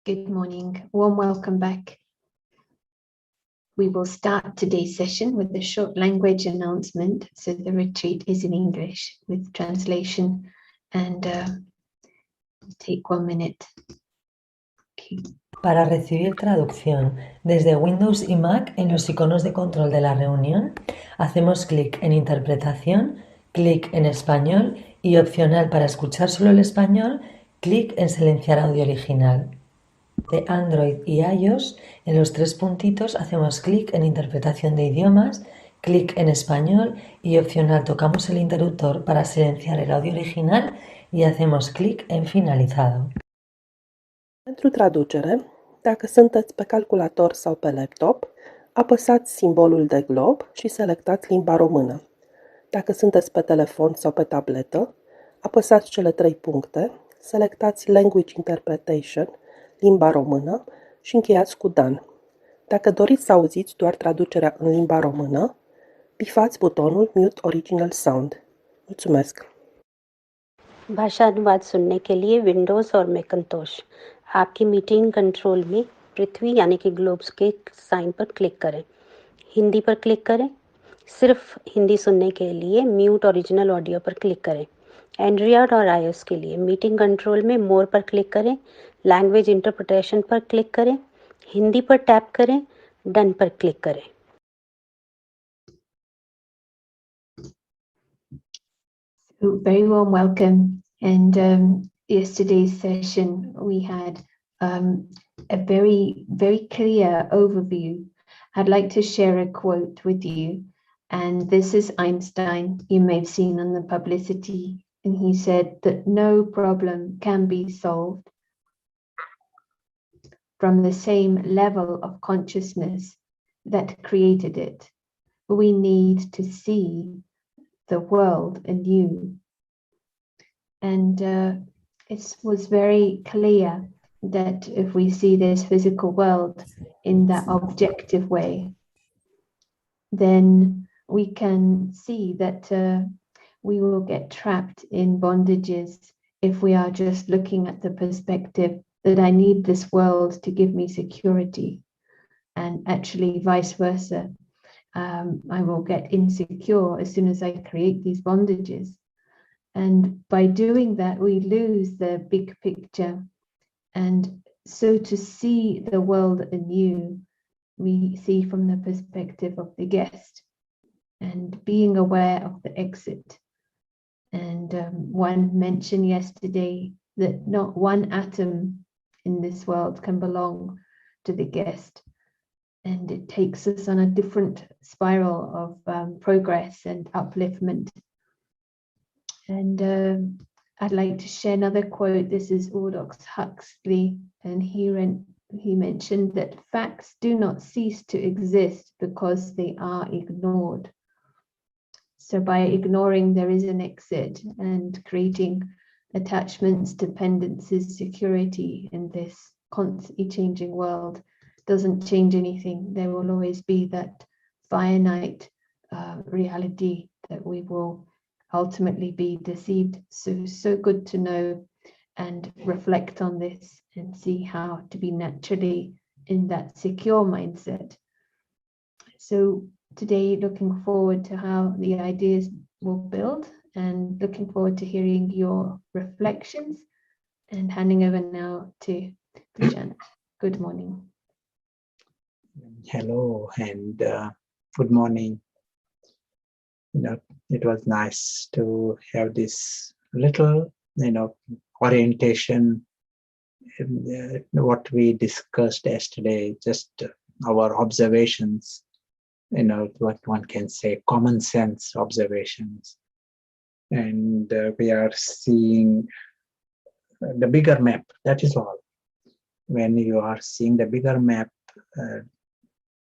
Good morning. Warm welcome back. We will start today's session with a short language announcement. So the retreat is in English with translation and take 1 minute. Okay. Para recibir traducción desde Windows y Mac en los iconos de control de la reunión, hacemos clic en Interpretación, clic en Español y opcional para escuchar solo el español, clic en Silenciar audio original. De Android y iOS, en los 3 puntitos hacemos clic en Interpretación de idiomas, clic en Español y opcional tocamos el interruptor para silenciar el audio original y hacemos clic en Finalizado. Pentru traducere, dacă sunteți pe calculator sau pe laptop, apăsați simbolul de glob și selectați limba română. Dacă sunteți pe telefon sau pe tabletă, apăsați cele 3 puncte, selectați Language Interpretation, limba română și încheiați cu Done. Dacă doriți să auziți doar traducerea în limba română, bifați butonul Mute Original Sound. Mulțumesc! भाषा अनुवाद सुनने के लिए Windows और Macintosh आपकी meeting control में पृथ्वी यानी कि ग्लोब्स के साइन पर क्लिक करें। हिंदी पर क्लिक करें। सिर्फ हिंदी सुनने के लिए म्यूट ओरिजिनल ऑडियो पर क्लिक करें। एंड्रॉयड और आईओएस के लिए मीटिंग कंट्रोल में मोर पर क्लिक करें, लैंग्वेज इंटरप्रिटेशन पर क्लिक करें, हिंदी पर टैप करें, डन पर क्लिक करें। Very warm welcome. And yesterday's session, we had a very, very clear overview. I'd like to share a quote with you. And this is Einstein, you may have seen on the publicity. And he said that no problem can be solved from the same level of consciousness that created it. We need to see the world anew. And it was very clear that if we see this physical world in that objective way, then we can see that we will get trapped in bondages if we are just looking at the perspective that I need this world to give me security, and actually vice versa. I will get insecure as soon as I create these bondages. And by doing that, we lose the big picture. And so to see the world anew, we see from the perspective of the guest and being aware of the exit. And one mentioned yesterday that not one atom in this world can belong to the guest. And it takes us on a different spiral of progress and upliftment. And I'd like to share another quote. This is Aldous Huxley, and he mentioned that facts do not cease to exist because they are ignored. So by ignoring, there is an exit, and creating attachments, dependencies, security in this constantly changing world doesn't change anything. There will always be that finite reality that we will ultimately be deceived. So good to know and reflect on this and see how to be naturally in that secure mindset. So today, looking forward to how the ideas will build, and looking forward to hearing your reflections, and handing over now to Prashant. Good morning. Hello and good morning. It was nice to have this little, orientation in what we discussed yesterday, just our observations, what one can say, common sense observations. And we are seeing the bigger map, that is all. When you are seeing the bigger map,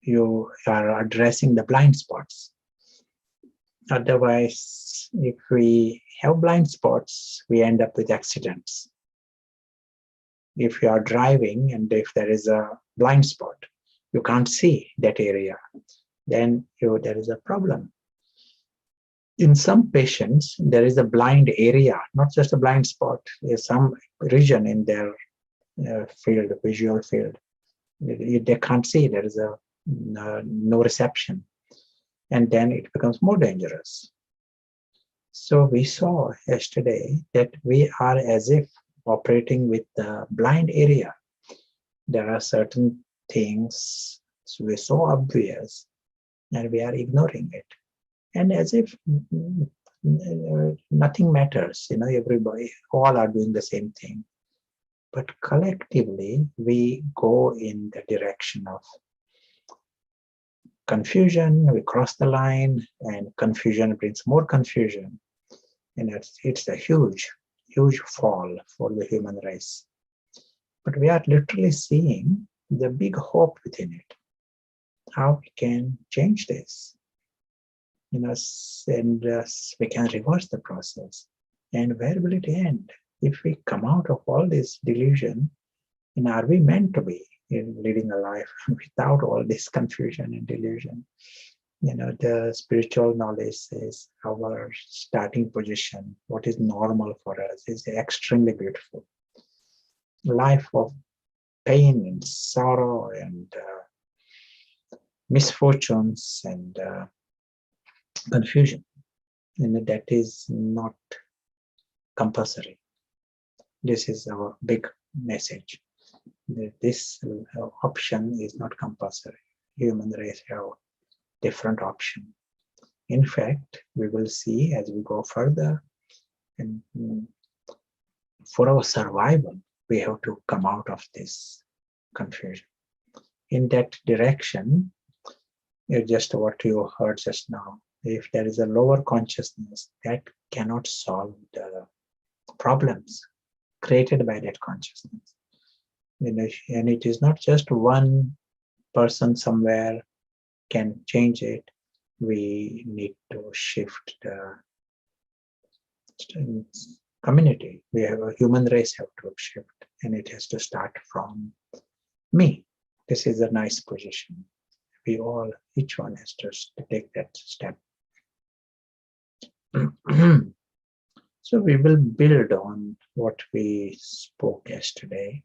you are addressing the blind spots. Otherwise, if we have blind spots, we end up with accidents. If you are driving and if there is a blind spot, you can't see that area, then there is a problem. In some patients, there is a blind area, not just a blind spot. There's some region in their field, visual field. They can't see, there is no reception. And then it becomes more dangerous. So we saw yesterday that we are as if operating with the blind area. There are certain things we're so obvious and we are ignoring it. And as if nothing matters, everybody, all are doing the same thing. But collectively, we go in the direction of confusion, we cross the line, and confusion brings more confusion. And it's a huge, huge fall for the human race. But we are literally seeing the big hope within it, how we can change this, and we can reverse the process. And where will it end? If we come out of all this delusion, and are we meant to be leading a life without all this confusion and delusion? The spiritual knowledge says our starting position, what is normal for us, is extremely beautiful. Life of pain and sorrow and misfortunes and confusion, and that is not compulsory. This is our big message. This option is not compulsory. Human race have different option. In fact, we will see as we go further, and for our survival, we have to come out of this confusion. In that direction, just what you heard just now, if there is a lower consciousness, that cannot solve the problems created by that consciousness. And it is not just one person somewhere can change it. We need to shift the community. We have a human race have to shift, and it has to start from me. This is a nice position. We all, each one has to take that step. So we will build on what we spoke yesterday.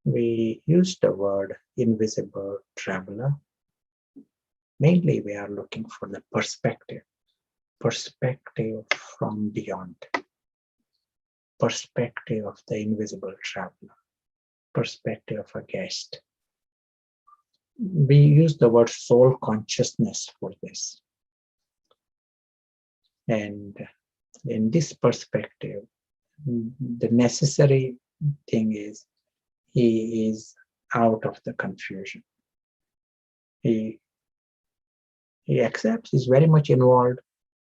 We used the word invisible traveler. Mainly we are looking for the perspective from beyond, perspective of the invisible traveler, perspective of a guest. We use the word soul consciousness for this. And in this perspective, the necessary thing is he is out of the confusion. He accepts, he's very much involved,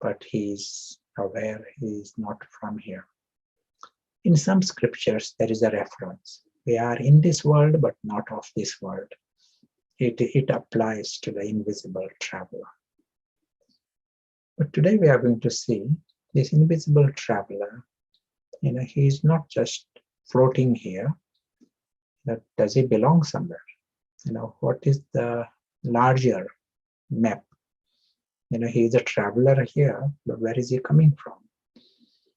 but he's aware he is not from here. In some scriptures, there is a reference. We are in this world, but not of this world. It applies to the invisible traveler. But today we are going to see this invisible traveler. He is not just floating here. Does he belong somewhere? What is the larger map? He is a traveler here, but where is he coming from?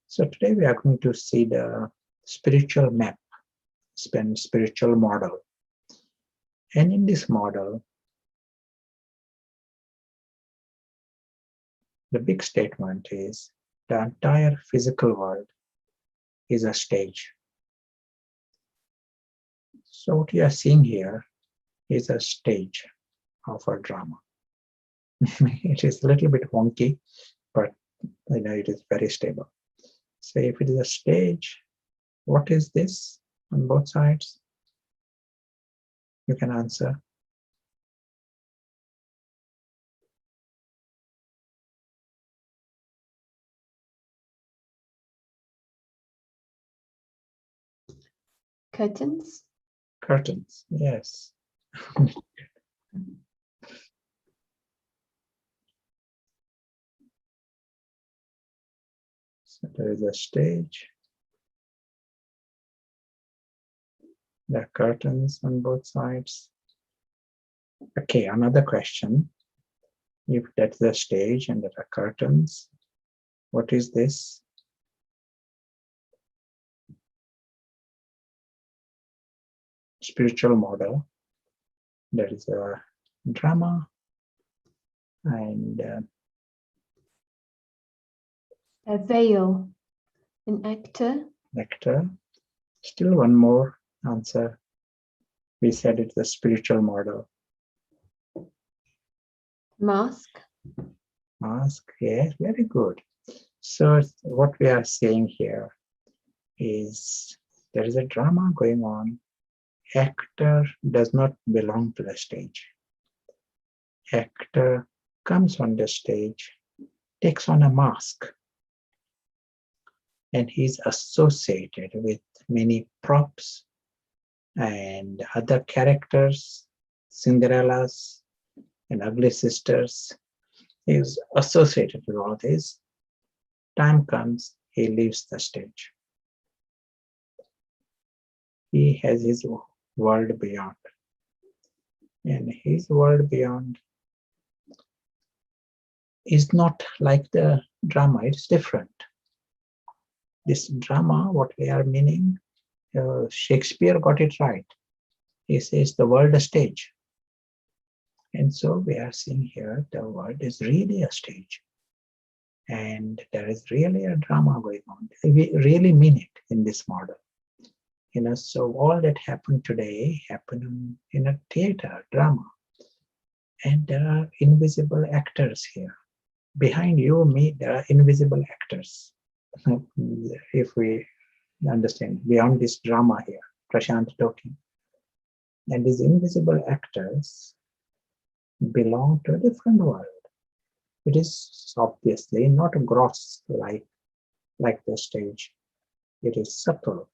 So today we are going to see the spiritual map, spiritual model. And in this model, the big statement is the entire physical world is a stage. So what you are seeing here is a stage of a drama. It is a little bit wonky, but it is very stable. So if it is a stage, what is this on both sides? You can answer. Curtains. Curtains, yes. So there is a stage. There are curtains on both sides. Okay, another question. If that's the stage and there are curtains, what is this? spiritual model. There is a drama and A veil, an actor. actor. Still one more answer. We said it's a spiritual model. Mask. Mask, yes, very good. So what we are saying here is there is a drama going on. Actor does not belong to the stage. Actor comes on the stage, takes on a mask, and he's associated with many props and other characters, Cinderellas and ugly sisters. He's associated with all this. Time comes, he leaves the stage. He has his world beyond. And his world beyond is not like the drama, it's different. This drama, what we are meaning, Shakespeare got it right. He says the world a stage. And so we are seeing here the world is really a stage. And there is really a drama going on. We really mean it in this model. So all that happened today happened in a theater, drama. And there are invisible actors here. Behind you, me, there are invisible actors. If we understand, beyond this drama here, Prashant talking. And these invisible actors belong to a different world. It is obviously not gross like the stage. It is subtle.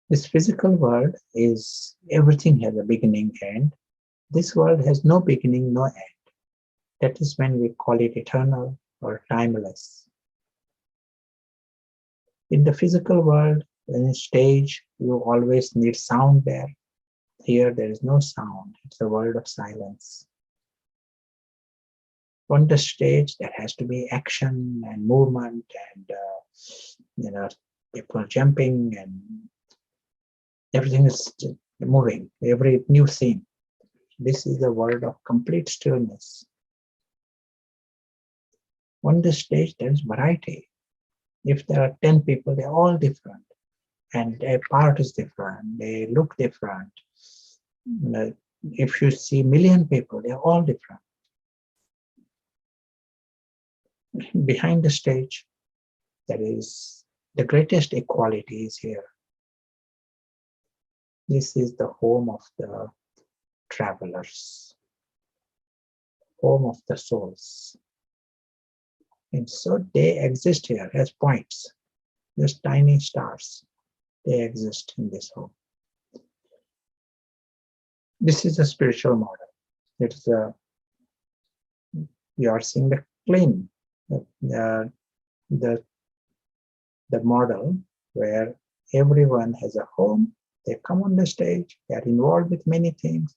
This physical world is, everything has a beginning and end. This world has no beginning, no end. That is when we call it eternal or timeless. In the physical world, in a stage, you always need sound there. Here, there is no sound. It's a world of silence. On the stage, there has to be action and movement and people jumping and everything is moving, every new scene. This is the world of complete stillness. On the stage, there is variety. If there are 10 people, they're all different. And their part is different. They look different. If you see 1 million people, they're all different. Behind the stage, there is the greatest equality is here. This is the home of the travelers, home of the souls. And so they exist here as points, just tiny stars. They exist in this home. This is a spiritual model. It is you are seeing the clean, the model where everyone has a home. They come on the stage, they are involved with many things,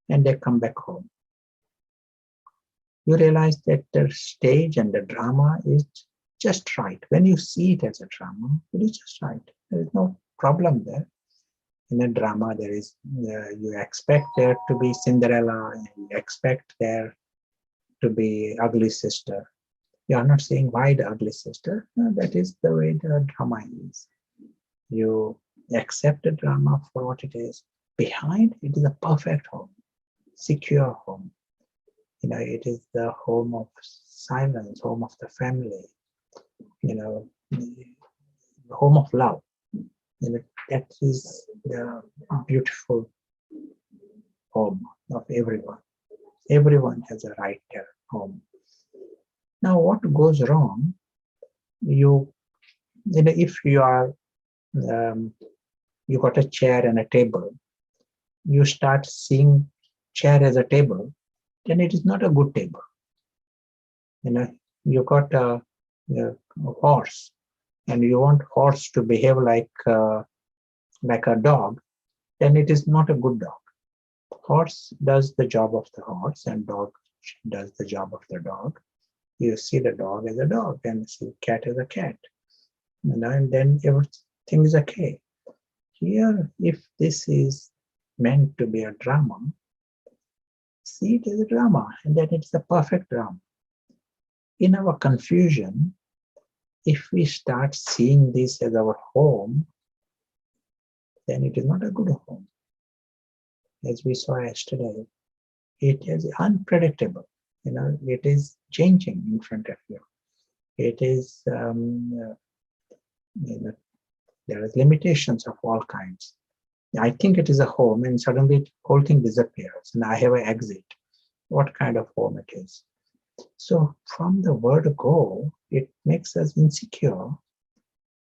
and they come back home. You realize that the stage and the drama is just right. When you see it as a drama, it is just right. There is no problem there. In a drama, there is you expect there to be Cinderella, and you expect there to be ugly sister. You are not saying why the ugly sister. No, that is the way the drama is. You accept the drama for what it is. Behind it is a perfect home, secure home. It is the home of silence, home of the family, home of love. That is the beautiful home of everyone. Everyone has a right to home. Now, what goes wrong? If you are, you got a chair and a table, you start seeing chair as a table, then it is not a good table. You got a horse, and you want horse to behave like a dog, then it is not a good dog. Horse does the job of the horse, and dog does the job of the dog. You see the dog as a dog, and see cat as a cat. And then thing is okay. Here, if this is meant to be a drama, see it as a drama, and then it's a perfect drama. In our confusion, if we start seeing this as our home, then it is not a good home. As we saw yesterday, it is unpredictable. It is changing in front of you. It is, there are limitations of all kinds. I think it is a home, and suddenly the whole thing disappears, and I have an exit. What kind of home it is? So from the word go, it makes us insecure,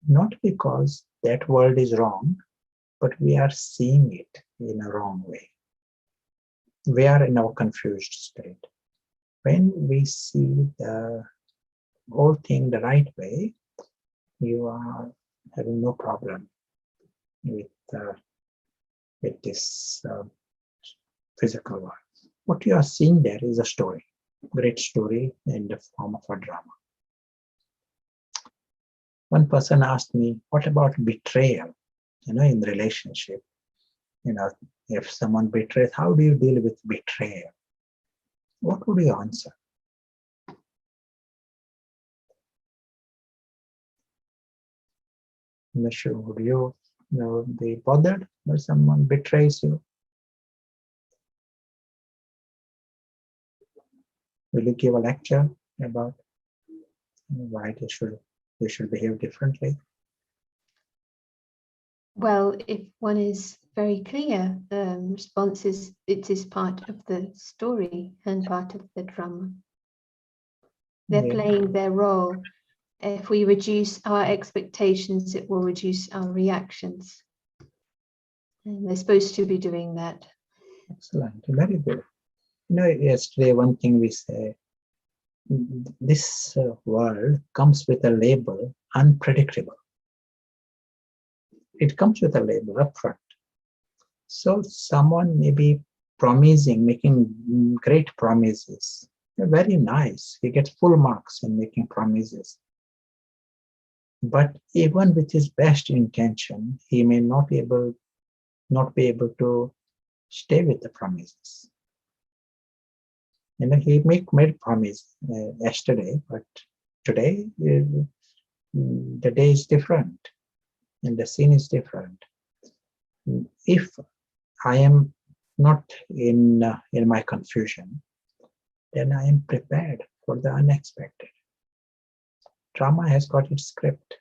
not because that word is wrong, but we are seeing it in a wrong way. We are in our confused state. When we see the whole thing the right way, you are having no problem with this physical world. What you are seeing there is a story, great story in the form of a drama. One person asked me, what about betrayal, in relationship? If someone betrays, how do you deal with betrayal? What would you answer? Mishu, would you, be bothered when someone betrays you? Will you give a lecture about why they should behave differently? Well, if one is very clear, response is it is part of the story and part of the drama. They're playing their role. If we reduce our expectations, it will reduce our reactions. And they're supposed to be doing that. Excellent, very good. Yesterday one thing we say, this world comes with a label, unpredictable. It comes with a label upfront. So someone may be promising, making great promises. They're very nice. He gets full marks in making promises. But even with his best intention, he may not be able to stay with the promises. He made promise yesterday, but today the day is different and the scene is different. If I am not in my confusion, then I am prepared for the unexpected. Drama has got its script.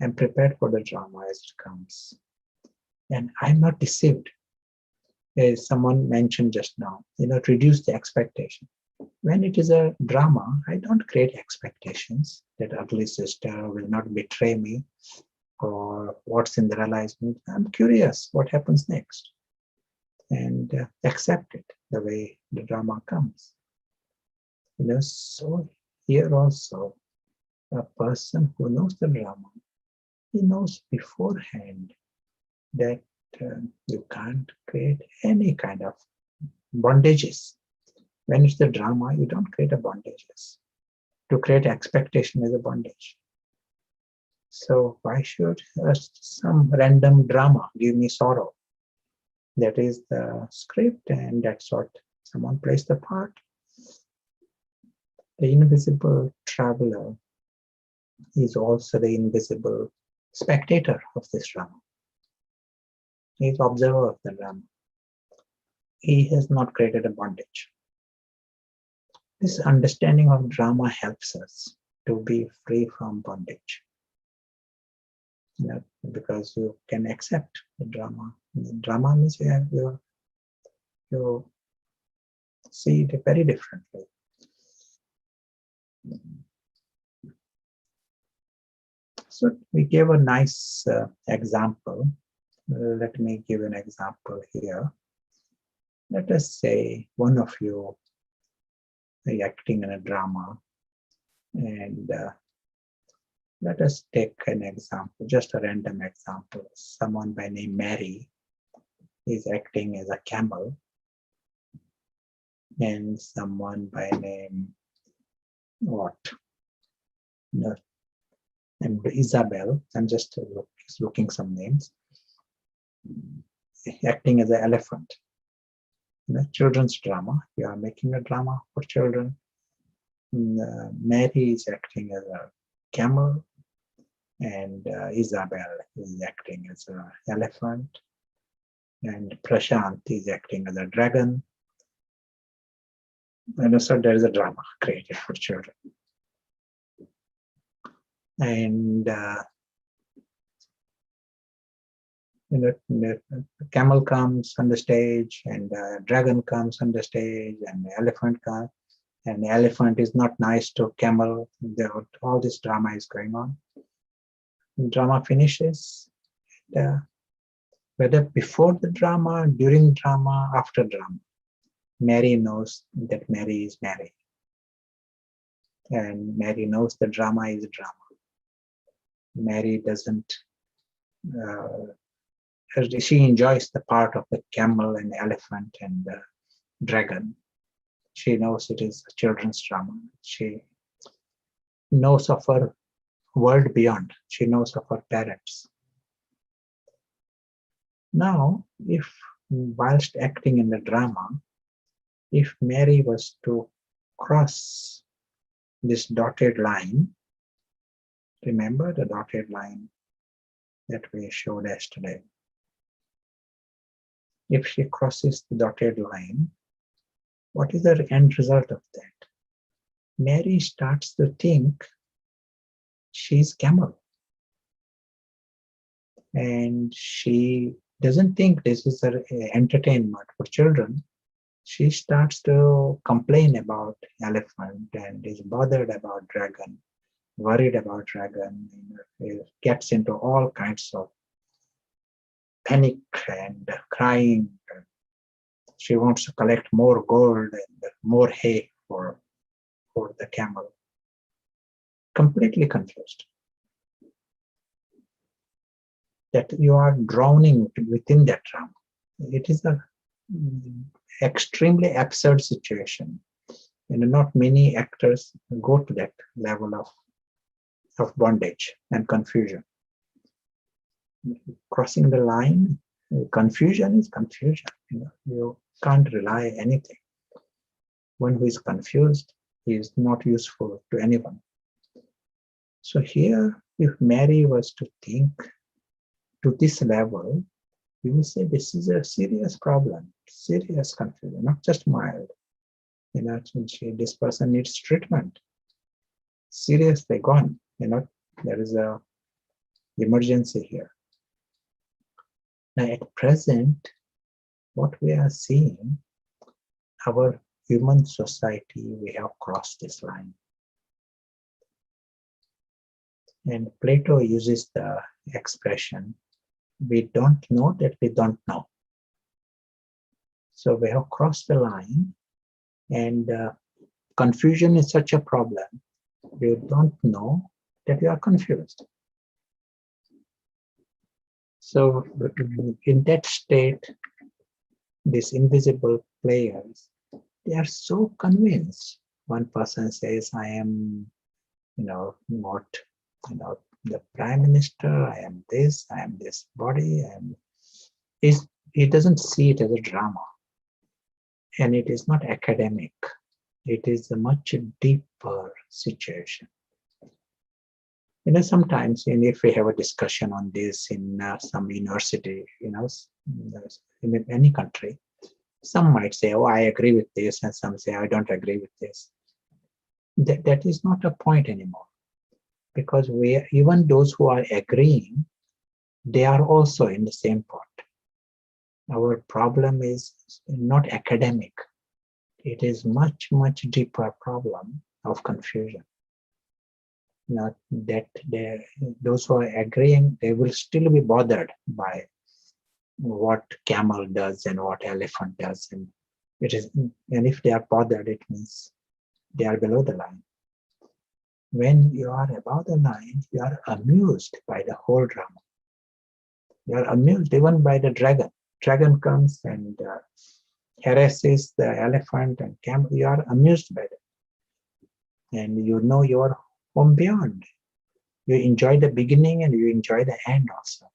I'm prepared for the drama as it comes. And I'm not deceived. As someone mentioned just now, reduce the expectation. When it is a drama, I don't create expectations that ugly sister will not betray me or what's in the realization. I'm curious what happens next and accept it the way the drama comes. So here also, a person who knows the drama, he knows beforehand that you can't create any kind of bondages. When it's the drama, you don't create a bondages. To create expectation is a bondage. So why should some random drama give me sorrow? That is the script, and that's what someone plays the part. The invisible traveler is also the invisible spectator of this drama. He is observer of the drama. He has not created a bondage. This understanding of drama helps us to be free from bondage. Because you can accept the drama. The drama means you see it very differently. So we gave a nice example. Let me give an example here. Let us say one of you are acting in a drama, and let us take an example, just a random example. Someone by name Mary is acting as a camel, and someone by name and Isabel, I'm just looking some names, acting as an elephant. Children's drama. You are making a drama for children. Mary is acting as a camel, and Isabel is acting as an elephant, and Prashant is acting as a dragon. And so there is a drama created for children. And the camel comes on the stage, and the dragon comes on the stage, and the elephant comes, and the elephant is not nice to camel. All this drama is going on. The drama finishes, whether before the drama, during drama, after drama, Mary knows that Mary is Mary. And Mary knows the drama is drama. Mary doesn't, she enjoys the part of the camel and elephant and the dragon. She knows it is a children's drama. She knows of her world beyond. She knows of her parents. Now, if whilst acting in the drama, if Mary was to cross this dotted line, remember the dotted line that we showed yesterday. If she crosses the dotted line, what is the end result of that? Mary starts to think she's camel. And she doesn't think this is an entertainment for children. She starts to complain about elephant and is bothered about dragon, worried about dragon, gets into all kinds of panic and crying. She wants to collect more gold and more hay for the camel. Completely confused. That you are drowning within that drama. It is an extremely absurd situation. And not many actors go to that level of bondage and confusion. Crossing the line, confusion is confusion. You can't rely on anything. One who is confused is not useful to anyone. So here, if Mary was to think to this level, you will say this is a serious problem, serious confusion, not just mild. This person needs treatment. Seriously gone. There is a emergency here. Now, at present, what we are seeing, our human society, we have crossed this line. And Plato uses the expression, we don't know that we don't know. So we have crossed the line, and confusion is such a problem. We don't know that we are confused. So in that state, these invisible players, they are so convinced. One person says, I am, not, the prime minister, I am this body, he doesn't see it as a drama. And it is not academic. It is a much deeper situation. Sometimes, and if we have a discussion on this in some university, in any country, some might say, oh, I agree with this, and some say, I don't agree with this. That is not a point anymore. Because even those who are agreeing, they are also in the same pot. Our problem is not academic. It is much, much deeper problem of confusion. Not that those who are agreeing, they will still be bothered by what camel does and what elephant does. And if they are bothered, it means they are below the line. When you are above the line, you are amused by the whole drama. You are amused even by the dragon. Dragon comes and harasses the elephant and camel. You are amused by that. And you are home beyond. You enjoy the beginning and you enjoy the end also.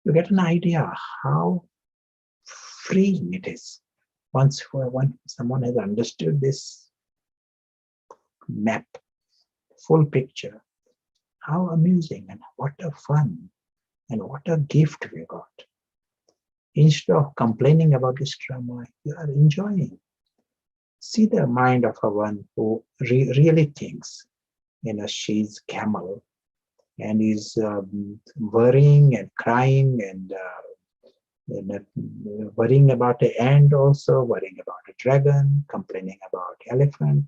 You get an idea how freeing it is. Once someone has understood this map, full picture, how amusing and what a fun and what a gift we got. Instead of complaining about this drama, you are enjoying. See the mind of a one who really thinks, she's camel and is worrying and crying and worrying about the end also, worrying about a dragon, complaining about elephant.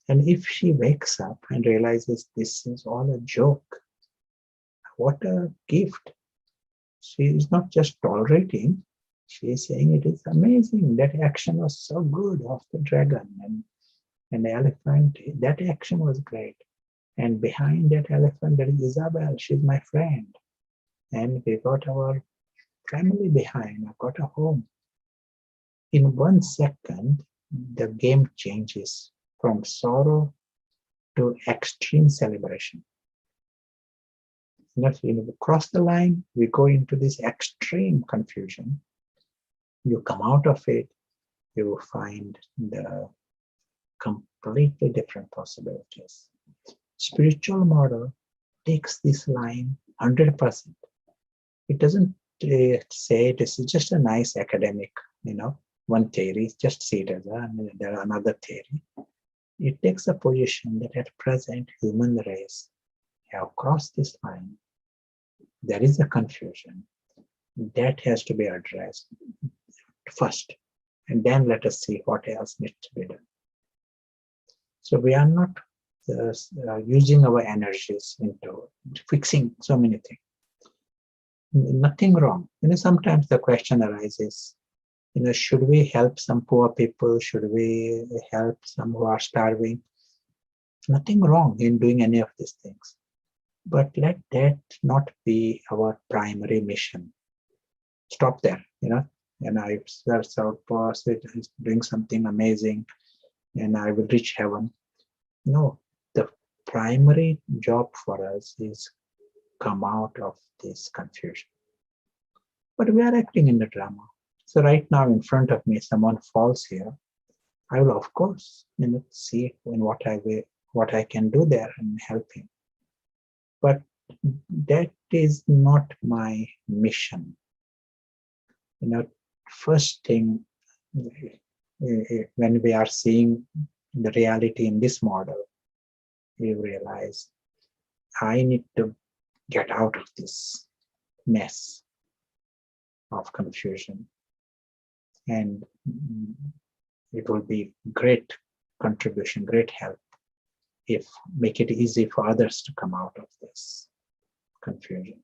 And if she wakes up and realizes this is all a joke, what a gift. She is not just tolerating, she is saying it is amazing. That action was so good of the dragon and the elephant. That action was great. And behind that elephant, there is Isabel. She's my friend. And we got our family behind. I got a home. In 1 second, the game changes from sorrow to extreme celebration. When we cross the line, we go into this extreme confusion. You come out of it, you will find the completely different possibilities. Spiritual model takes this line 100%. It doesn't say this is just a nice academic, one theory, just see it as there are another theory. It takes a position that at present human race have crossed this line. There is a confusion that has to be addressed first, and then let us see what else needs to be done. So we are not using our energies into fixing so many things. Nothing wrong. Sometimes the question arises, should we help some poor people? Should we help some who are starving? Nothing wrong in doing any of these things. But let that not be our primary mission. Stop there, and I search out person is doing something amazing and I will reach heaven. No, the primary job for us is come out of this confusion. But we are acting in the drama. So right now in front of me, someone falls here. I will of course, see in what I can do there and help him. But that is not my mission. First thing, when we are seeing the reality in this model, we realize I need to get out of this mess of confusion. And it will be great contribution, great help if make it easy for others to come out of this confusion.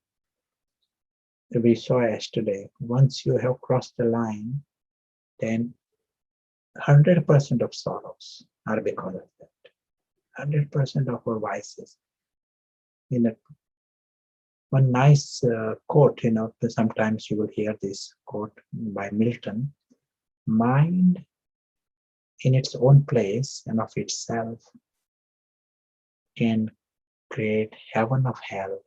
We saw yesterday, once you have crossed the line, then 100% of sorrows are because of that. 100% of our vices. One nice quote, sometimes you will hear this quote by Milton: mind in its own place and of itself can create heaven of hell,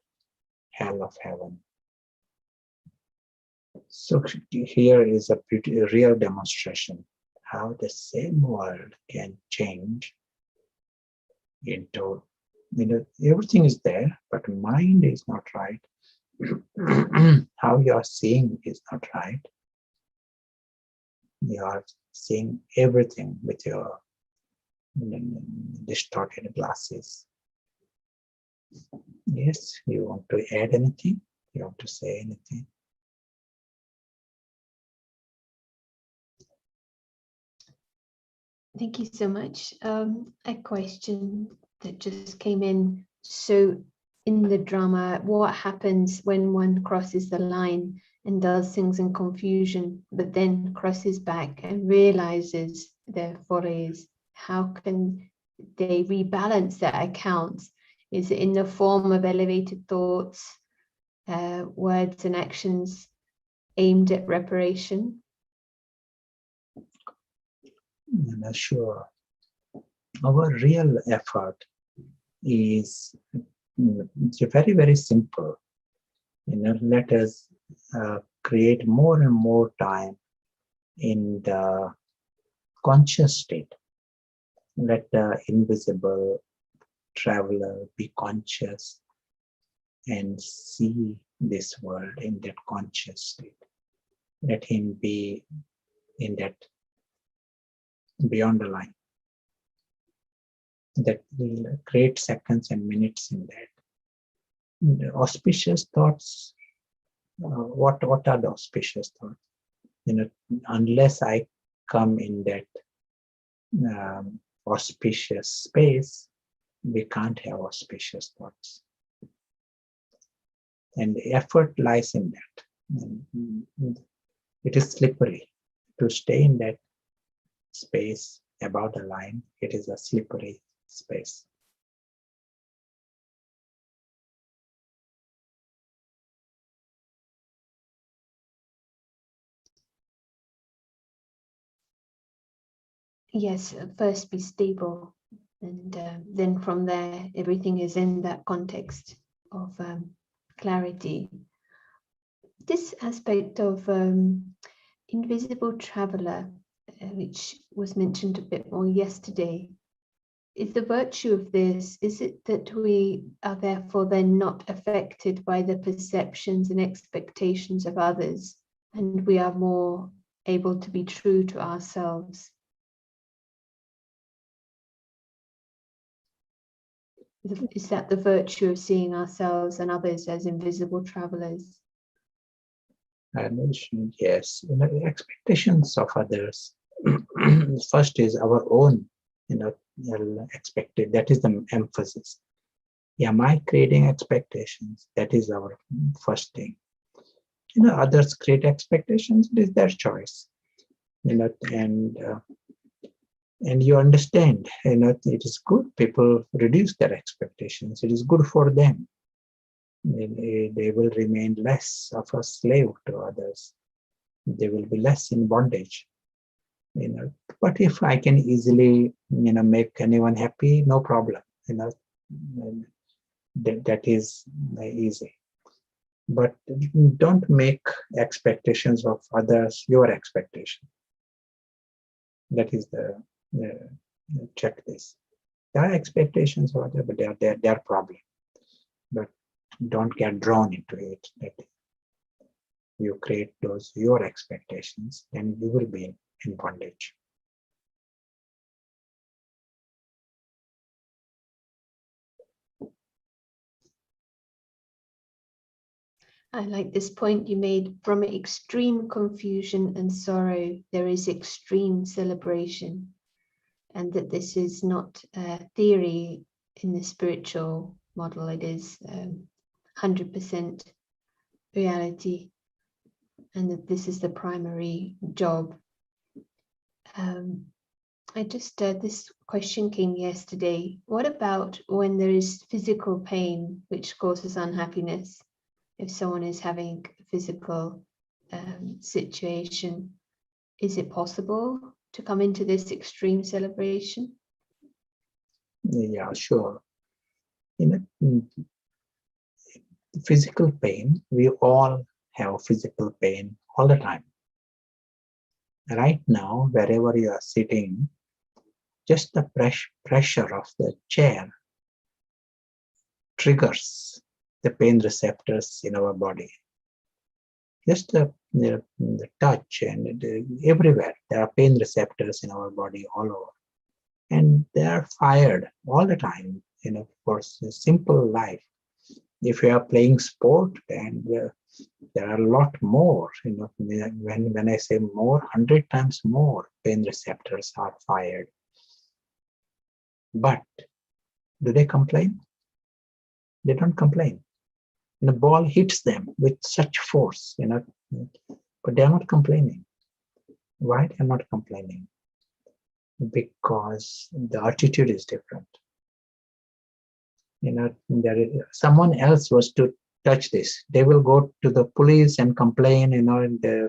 hell of heaven. So here is a real demonstration how the same world can change into, everything is there, but mind is not right. How you are seeing is not right. You are seeing everything with your distorted glasses. Yes, you want to add anything? You want to say anything? Thank you so much. A question that just came in. So in the drama, what happens when one crosses the line and does things in confusion, but then crosses back and realizes their follies? How can they rebalance their accounts? Is it in the form of elevated thoughts, words and actions aimed at reparation? Sure. Our real effort is very, very simple. Let us create more and more time in the conscious state. Let the invisible traveler be conscious and see this world in that conscious state. Let him be in that beyond the line. That will create seconds and minutes in that. The auspicious thoughts, what are the auspicious thoughts? Unless I come in that auspicious space, we can't have auspicious thoughts. And the effort lies in that. It is slippery to stay in that space above the line. It is a slippery space. Yes, first be stable, and then from there, everything is in that context of clarity. This aspect of invisible traveler, which was mentioned a bit more yesterday, is the virtue of this, is it that we are therefore then not affected by the perceptions and expectations of others, and we are more able to be true to ourselves? Is that the virtue of seeing ourselves and others as invisible travelers? And yes, expectations of others. First is our own, expected. That is the emphasis. Am I creating expectations? That is our first thing. Others create expectations. It is their choice. And you understand, it is good. People reduce their expectations. It is good for them. They will remain less of a slave to others. They will be less in bondage. But if I can easily, make anyone happy, no problem. That is easy. But don't make expectations of others your expectation. That is the check this. There are expectations of others, but they are their problem. But don't get drawn into it. That you create those your expectations, and you will be in bondage. I like this point you made. From extreme confusion and sorrow, there is extreme celebration, and that this is not a theory in the spiritual model. It is 100% reality, and that this is the primary job. This question came yesterday. What about when there is physical pain which causes unhappiness? If someone is having a physical situation, is it possible to come into this extreme celebration? Yeah, sure. Physical pain, we all have physical pain all the time. Right now, wherever you are sitting, just the pressure of the chair triggers the pain receptors in our body. Just the touch, and everywhere there are pain receptors in our body all over, and they are fired all the time. For a simple life. If you are playing sport, and there are a lot more. When I say more, 100 times more pain receptors are fired. But do they complain? They don't complain. The ball hits them with such force, but they are not complaining. Why they are not complaining? Because the attitude is different. Someone else was to touch this, they will go to the police and complain, and they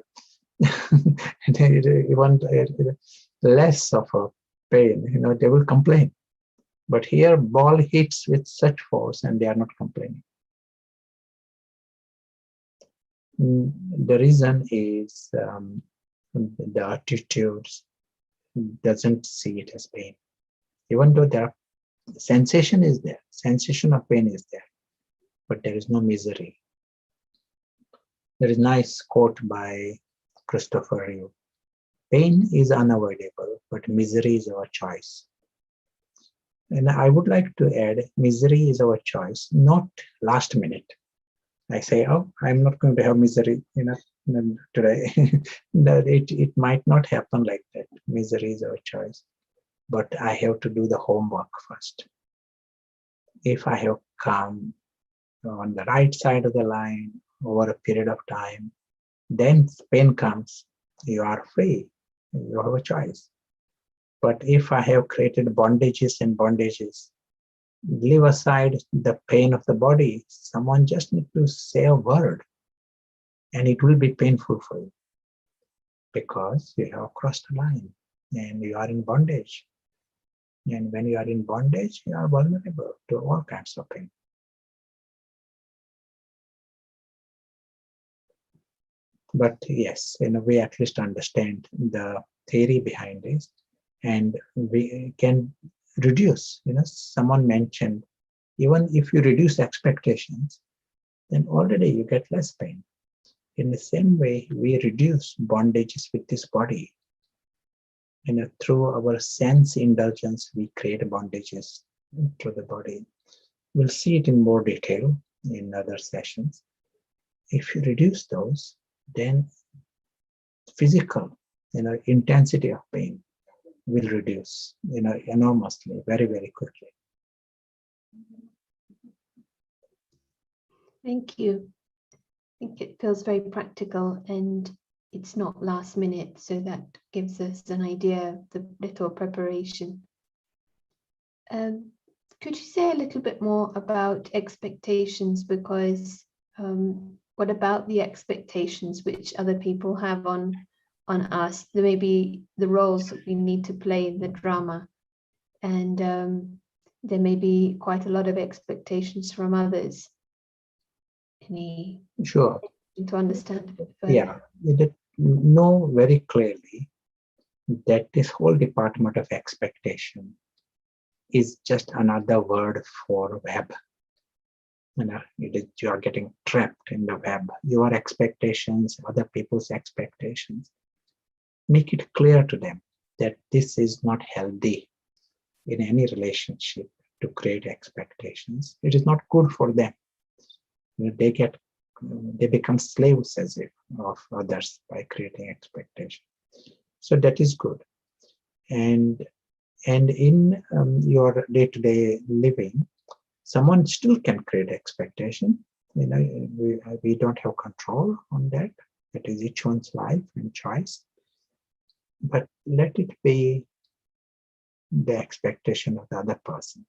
want less of a pain, they will complain. But here ball hits with such force and they are not complaining. The reason is the attitudes doesn't see it as pain. Even though the sensation is there, sensation of pain is there, but there is no misery. There is a nice quote by Christopher Reeve. Pain is unavoidable, but misery is our choice. And I would like to add, misery is our choice, not last minute. I say, oh, I'm not going to have misery today. It might not happen like that. Misery is our choice. But I have to do the homework first. If I have come on the right side of the line over a period of time, then pain comes. You are free. You have a choice. But if I have created bondages and bondages, leave aside the pain of the body. Someone just needs to say a word and it will be painful for you because you have crossed the line and you are in bondage. And when you are in bondage, you are vulnerable to all kinds of pain. But yes, in a way, at least understand the theory behind this, and we can reduce. Someone mentioned, even if you reduce expectations, then already you get less pain. In the same way, we reduce bondages with this body. Through our sense indulgence, we create bondages through the body. We'll see it in more detail in other sessions. If you reduce those, then physical, intensity of pain will reduce, enormously, very, very quickly. Thank you. I think it feels very practical and it's not last minute, so that gives us an idea of the little preparation. Could you say a little bit more about expectations? Because what about the expectations which other people have on us? There may be the roles that we need to play in the drama, and there may be quite a lot of expectations from others. Sure. To understand a bit further. Yeah, know very clearly that this whole department of expectation is just another word for web. You are getting trapped in the web. Your expectations, other people's expectations. Make it clear to them that this is not healthy in any relationship to create expectations. It is not good for them. They become slaves as if of others by creating expectations. So that is good. And in your day-to-day living, someone still can create expectation. We don't have control on that. That is each one's life and choice. But let it be the expectation of the other person.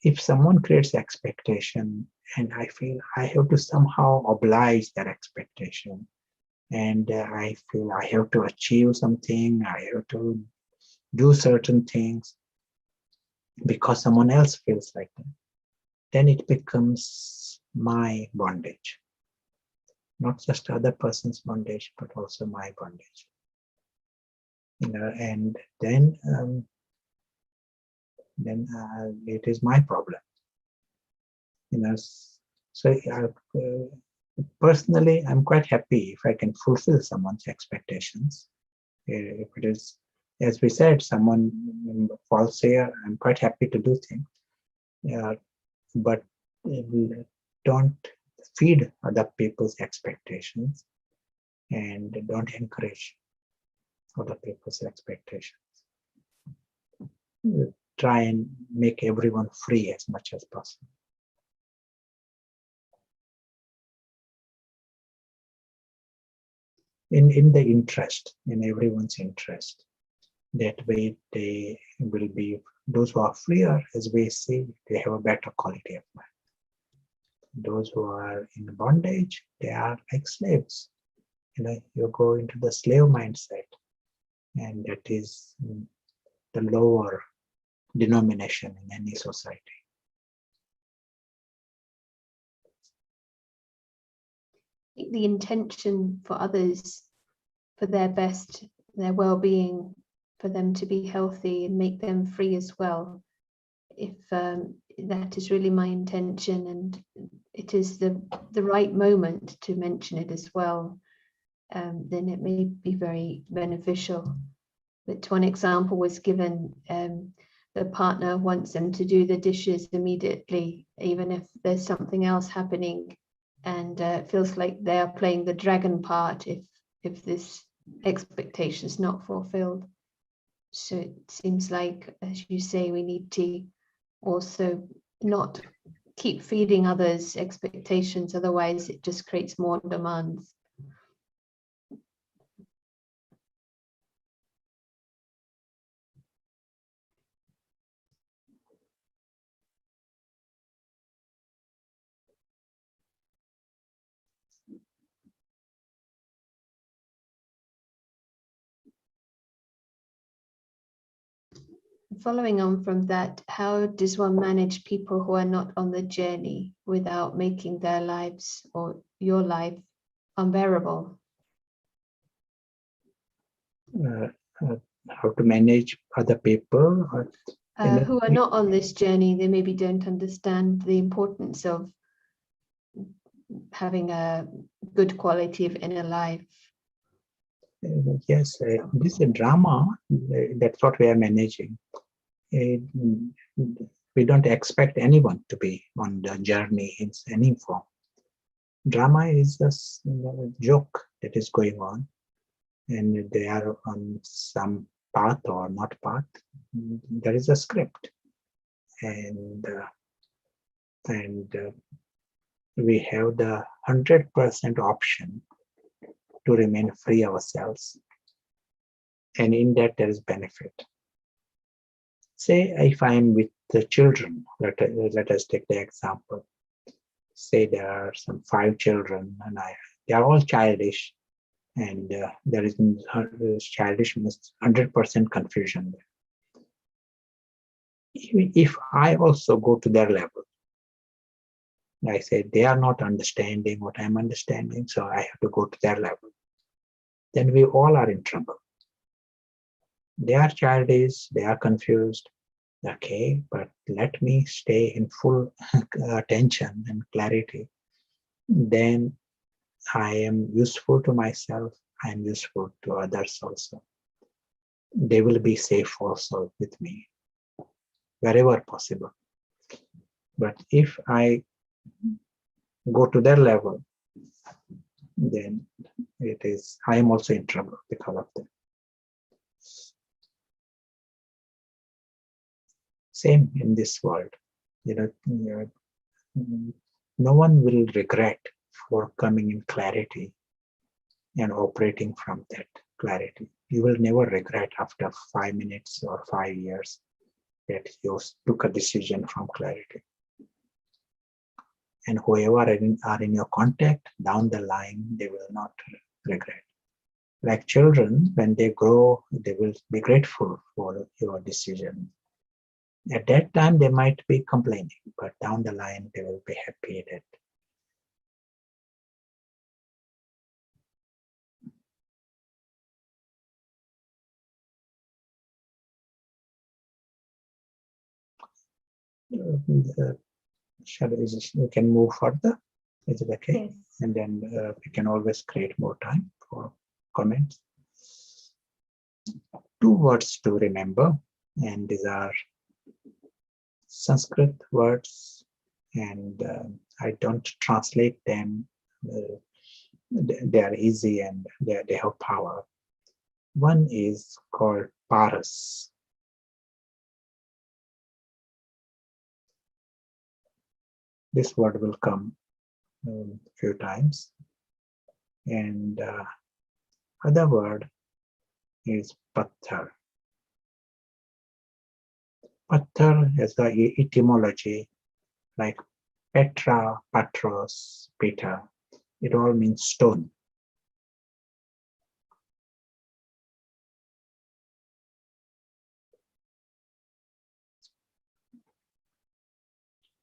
If someone creates expectation and I feel I have to somehow oblige that expectation, and I feel I have to achieve something, I have to do certain things because someone else feels like that, then it becomes my bondage. Not just the other person's bondage, but also my bondage. And then it is my problem. So personally, I'm quite happy if I can fulfill someone's expectations. If it is, as we said, someone falls here, I'm quite happy to do things. But don't feed other people's expectations and don't encourage other people's expectations. Try and make everyone free as much as possible. In the interest, in everyone's interest. That way they will be, those who are freer, as we say, they have a better quality of life. Those who are in bondage, they are like slaves. You go into the slave mindset, and that is the lower denomination in any society. The intention for others, for their best, their well-being, for them to be healthy and make them free as well. If that is really my intention and it is the right moment to mention it as well, then it may be very beneficial. But one example was given, the partner wants them to do the dishes immediately, even if there's something else happening, and it feels like they are playing the dragon part if this expectation is not fulfilled. So it seems like, as you say, we need to also not keep feeding others expectations, otherwise it just creates more demands. Following on from that, how does one manage people who are not on the journey without making their lives or your life unbearable? How to manage other people who are not on this journey? They maybe don't understand the importance of having a good quality of inner life. Yes, this is a drama. That's what we are managing. We don't expect anyone to be on the journey in any form. Drama is just a joke that is going on, and they are on some path or not path. There is a script, and we have the 100% option to remain free ourselves, and in that there is benefit. Say if I am with the children, let us take the example. Say there are some 5 children, and they are all childish, and there is childish means 100% confusion. If I also go to their level, I say they are not understanding what I'm understanding, so I have to go to their level. Then we all are in trouble. They are childish, they are confused. Okay, but let me stay in full attention and clarity. Then I am useful to myself, I am useful to others also. They will be safe also with me, wherever possible. But if I go to their level, then I am also in trouble because of them. Same in this world. No one will regret for coming in clarity and operating from that clarity. You will never regret after 5 minutes or 5 years that you took a decision from clarity. And whoever are in your contact down the line, they will not regret. Like children, when they grow, they will be grateful for your decision. At that time, they might be complaining, but down the line, they will be happy that we can move further. Is it okay? Yes. And then we can always create more time for comments. 2 words to remember, and these are Sanskrit words, and I don't translate them. They are easy and they have power. One is called paras. This word will come a few times. And other word is Pathar. Pathar has the etymology like Petra, Patros, Peter. It all means stone.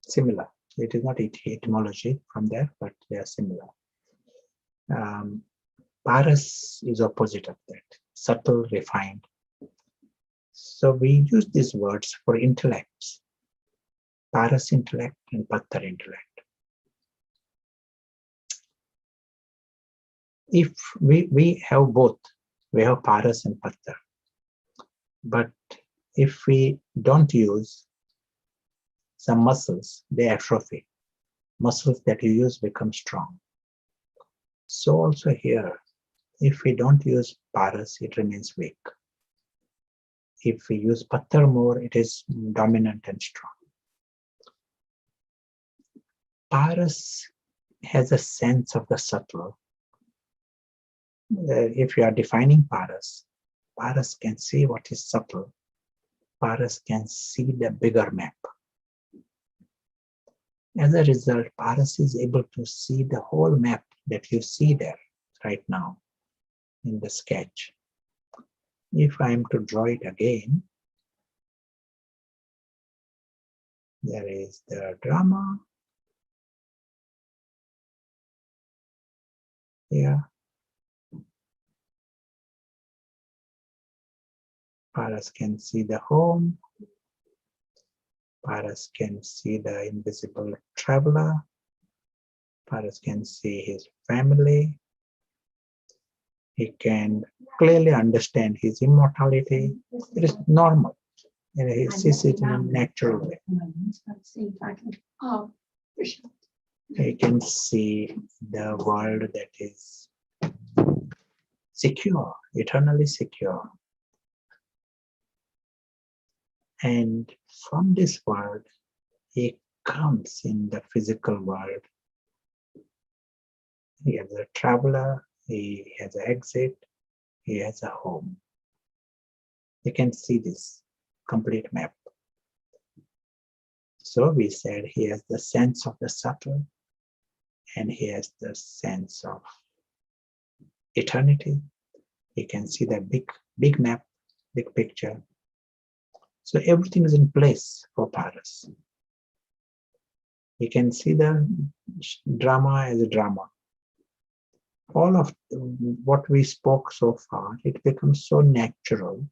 similar. It is not etymology from there, but they are similar. Paras is opposite of that, subtle, refined. So we use these words for intellects, Paras intellect and Pathar intellect. If we have both, we have Paras and Pathar. But if we don't use some muscles, they atrophy. Muscles that you use become strong. So also here, if we don't use Paras, it remains weak. If we use Pathar more, it is dominant and strong. Paras has a sense of the subtle. If you are defining Paras, Paras can see what is subtle. Paras can see the bigger map. As a result, Paras is able to see the whole map that you see there right now in the sketch. If I am to draw it again, there is the drama here. Paras can see the home. Paras can see the invisible traveler. Paras can see his family. He can clearly understand his immortality. It is normal. And he sees it in a natural way. He can see the world that is secure, eternally secure. And from this world, he comes in the physical world. He has a traveler, he has an exit, he has a home. You can see this complete map. So we said he has the sense of the subtle and he has the sense of eternity. He can see the big map, big picture. So everything is in place for Paras. He can see the drama as a drama. All of what we spoke so far, it becomes so natural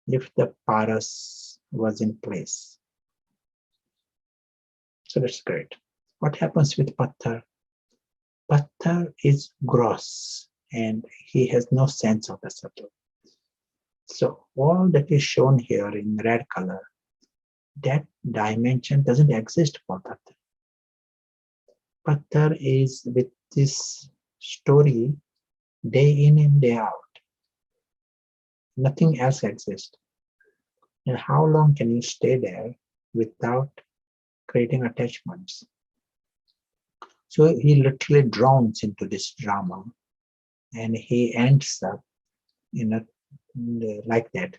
if the Paras was in place. So that's great. What happens with Pathar? Pathar is gross and he has no sense of the subtle. So all that is shown here in red color, that dimension doesn't exist for Pathar. Pathar is with this story day in and day out. Nothing else exists. And how long can you stay there without creating attachments? So he literally drowns into this drama and he ends up in a like that.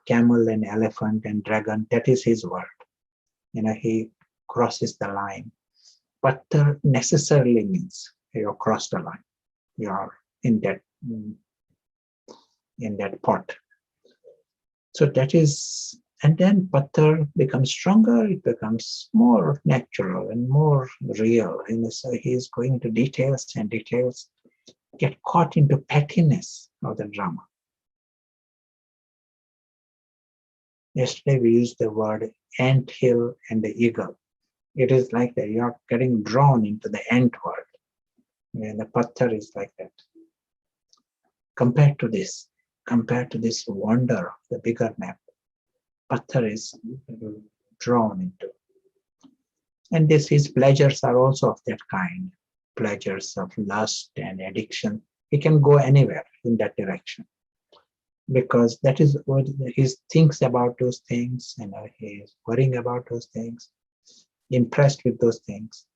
Camel and elephant and dragon, that is his world. He crosses the line. Pathar necessarily means you cross the line. You are in that pot. So that is, and then Pathar becomes stronger, it becomes more natural and more real. And so he is going into details and details, get caught into pettiness of the drama. Yesterday we used the word anthill and the eagle. It is like that, you are getting drawn into the ant world. And the Pathar is like that. Compared to this wonder of the bigger map, Pathar is drawn into. And his pleasures are also of that kind. Pleasures of lust and addiction. He can go anywhere in that direction. Because that is what he thinks about those things, he is worrying about those things, impressed with those things.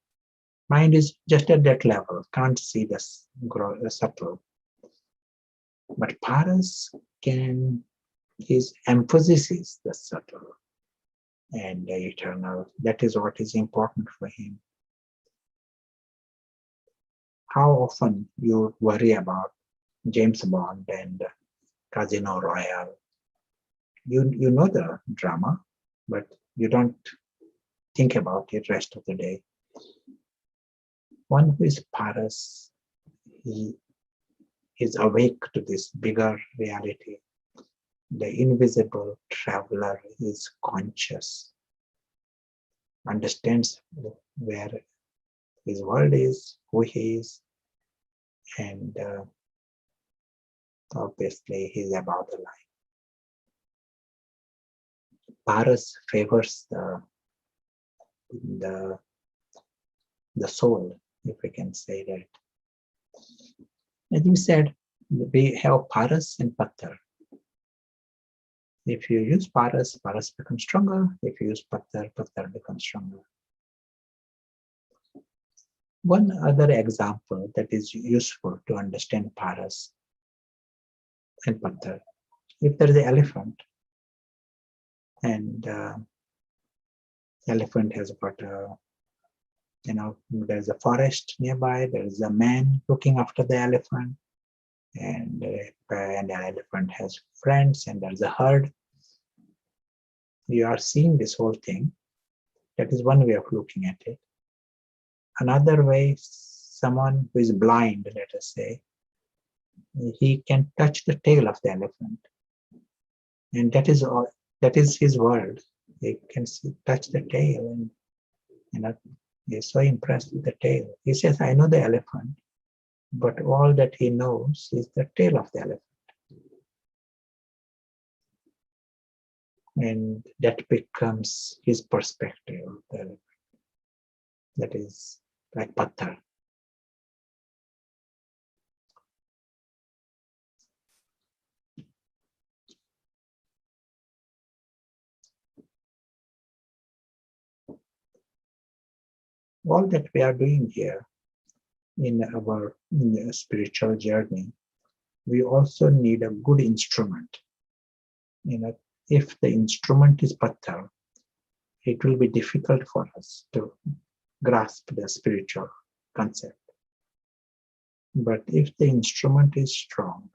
Mind is just at that level, can't see the subtle. But Paras his emphasis is the subtle and the eternal. That is what is important for him. How often you worry about James Bond and Casino Royale? You know the drama, but you don't think about it rest of the day. One who is Paras, he is awake to this bigger reality. The invisible traveler is conscious, understands where his world is, who he is, and obviously he's about the life. Paras favors the soul, if we can say that. As we said, we have Paras and Pathar. If you use Paras, Paras becomes stronger. If you use Pathar, Pathar becomes stronger. One other example that is useful to understand Paras and Pathar. If there is an elephant, and elephant has got there's a forest nearby, there is a man looking after the elephant, and the elephant has friends, and there's a herd. You are seeing this whole thing. That is one way of looking at it. Another way, someone who is blind, let us say, he can touch the tail of the elephant, and that is all. That is his world. He can touch the tail, and he's so impressed with the tail. He says, "I know the elephant," but all that he knows is the tail of the elephant, and that becomes his perspective. That is like Pathar. All that we are doing here in our spiritual journey, we also need a good instrument. If the instrument is Pathar, it will be difficult for us to grasp the spiritual concept. But if the instrument is strong,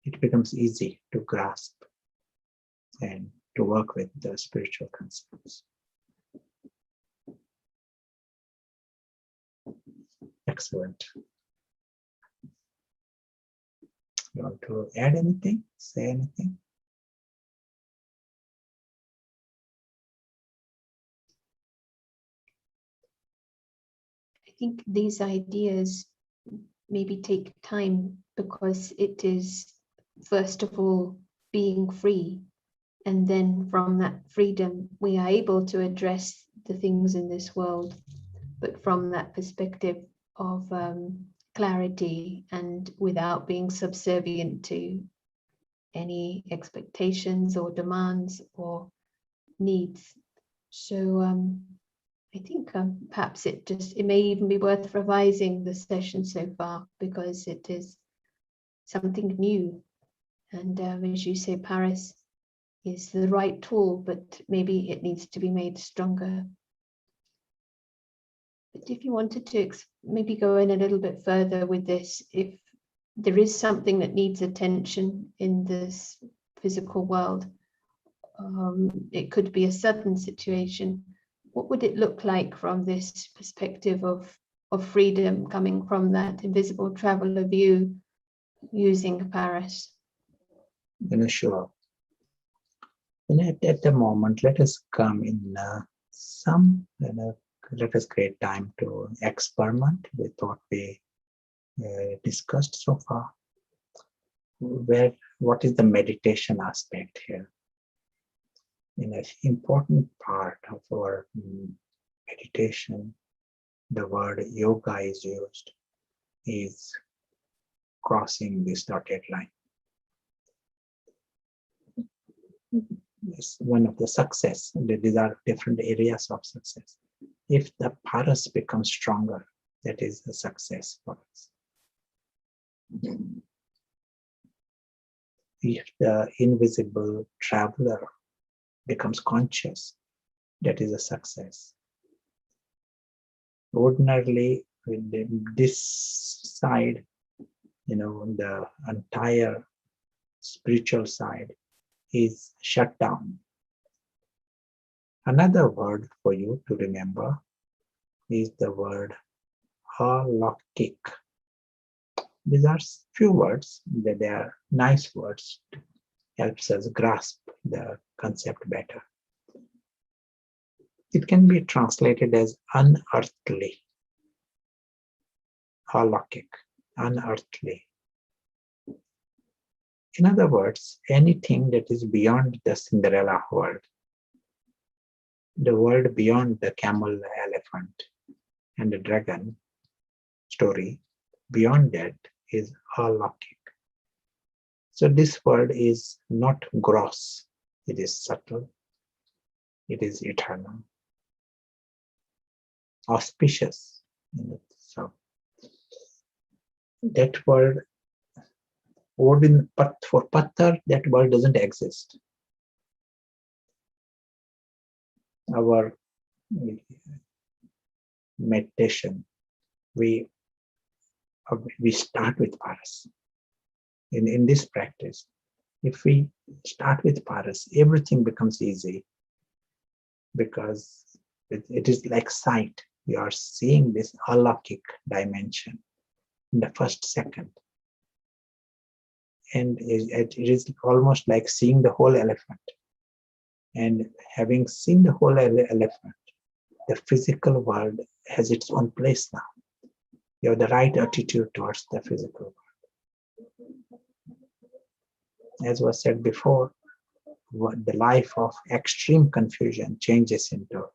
it becomes easy to grasp and to work with the spiritual concepts. Excellent. You want to add anything? Say anything? I think these ideas maybe take time because it is, first of all, being free. And then from that freedom, we are able to address the things in this world, but from that perspective of clarity and without being subservient to any expectations or demands or needs. So I think perhaps it may even be worth revising the session so far, because it is something new. And as you say, Paras is the right tool, but maybe it needs to be made stronger. But if you wanted to maybe go in a little bit further with this, if there is something that needs attention in this physical world, it could be a sudden situation. What would it look like from this perspective of freedom, coming from that invisible traveler view, using Paras? Sure. At the moment, let us come in let us create time to experiment with what we discussed so far. What is the meditation aspect here? An important part of our meditation, the word yoga is used, is crossing this dotted line. It's one of the success. These are different areas of success. If the Paras becomes stronger, that is a success for us. If the invisible traveler becomes conscious, that is a success. Ordinarily, this side, the entire spiritual side is shut down. Another word for you to remember is the word alokik. These are few words, that they are nice words, helps us grasp the concept better. It can be translated as unearthly, alokik, unearthly. In other words, anything that is beyond the Cinderella world, the world beyond the camel, elephant, and the dragon story, beyond that is alokik. So this word is not gross, it is subtle, it is eternal, auspicious. So that word for Pathar, that word doesn't exist. Our meditation, we start with Paras. In this practice, if we start with Paras, everything becomes easy, because it is like sight. You are seeing this alokik dimension in the first second. And it is almost like seeing the whole elephant. And having seen the whole elephant, the physical world has its own place now. You have the right attitude towards the physical world. As was said before, the life of extreme confusion changes into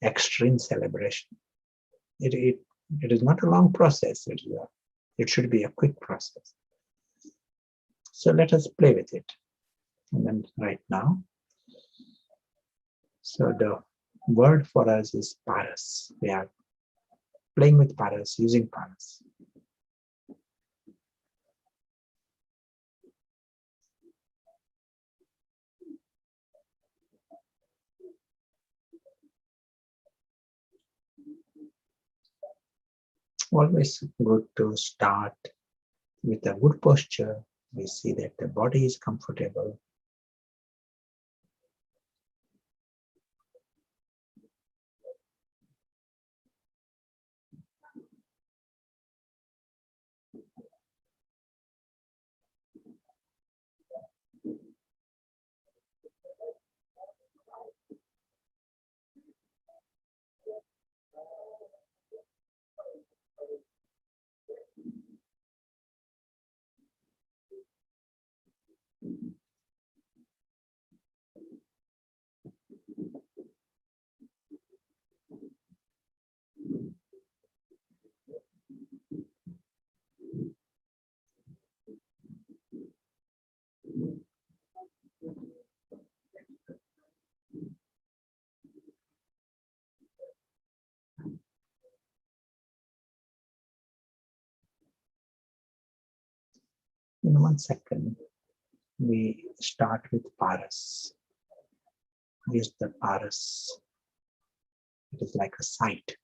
extreme celebration. It is not a long process. It should be a quick process. So let us play with it. And then right now, so the word for us is Paras. We are playing with Paras, using Paras. Always good to start with a good posture. We see that the body is comfortable. In 1 second, we start with Paras. Use the Paras. It is like a sight.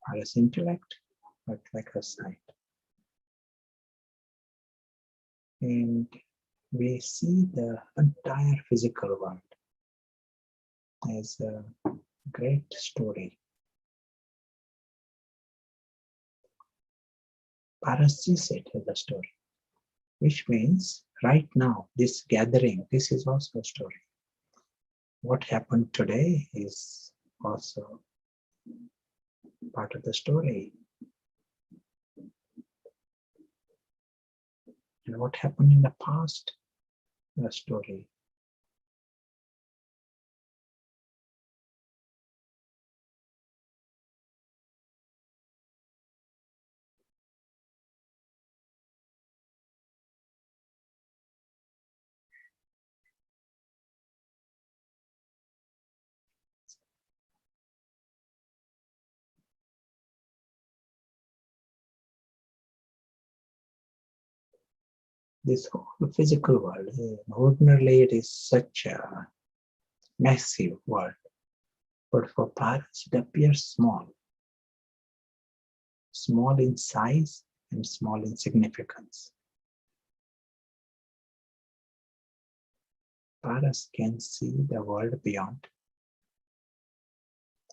Paras intellect, but like a sight. And we see the entire physical world as a great story. Paras sees it as a story, which means right now, this gathering, this is also a story. What happened today is also part of the story. And what happened in the past, the story. This whole physical world, ordinarily it is such a massive world, but for Paras it appears small. Small in size and small in significance. Paras can see the world beyond,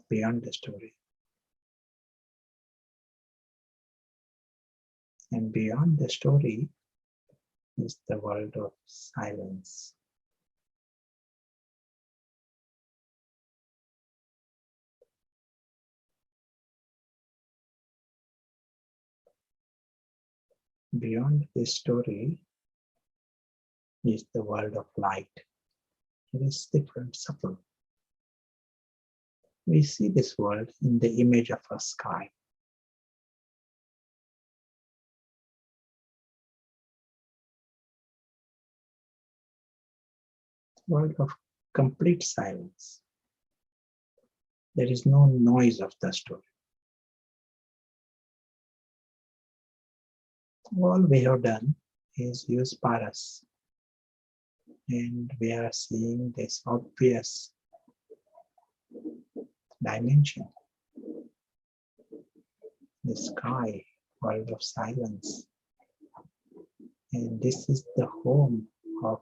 beyond the story. And beyond the story is the world of silence. Beyond this story is the world of light. It is different, subtle. We see this world in the image of a sky. World of complete silence. There is no noise of the story. All we have done is use paras, and we are seeing this obvious dimension, the sky, world of silence. And this is the home of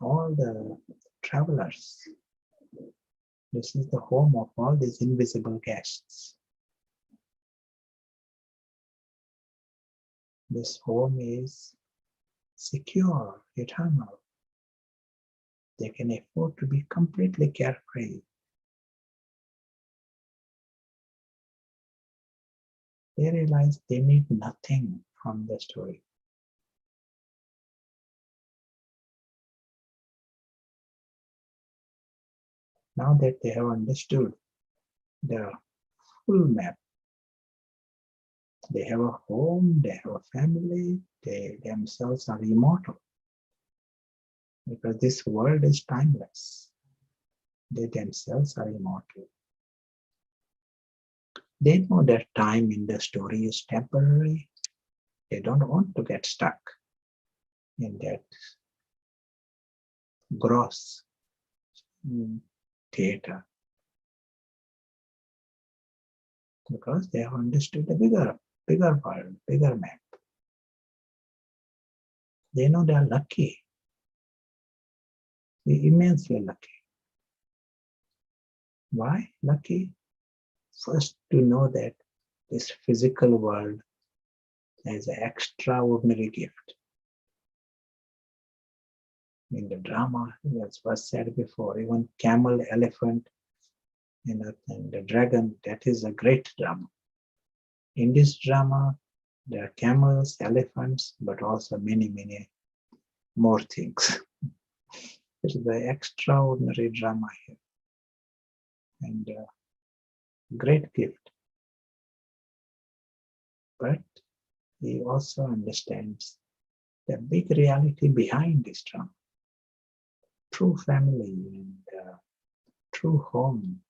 all the travelers. This is the home of all these invisible guests. This home is secure, eternal. They can afford to be completely carefree. They realize they need nothing from the story. Now that they have understood the full map, they have a home, they have a family, they themselves are immortal. Because this world is timeless. They themselves are immortal. They know that time in the story is temporary. They don't want to get stuck in that gross theater. Because they have understood the bigger world, bigger map. They know they are lucky. They're immensely lucky. Why lucky? First, to know that this physical world has an extraordinary gift. In the drama, as was said before, even camel, elephant, and the dragon, that is a great drama. In this drama, there are camels, elephants, but also many, many more things. This is the extraordinary drama here. And great gift. But he also understands the big reality behind this drama. True family and true home,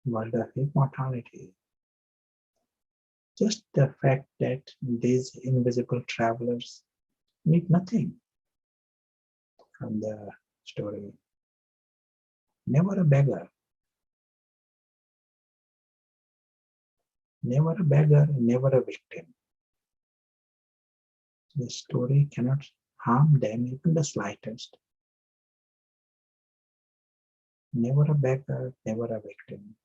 world of immortality. Just the fact that these invisible travelers need nothing from the story. Never a beggar. Never a beggar, never a victim. The story cannot harm them even the slightest. Never a beggar, never a victim.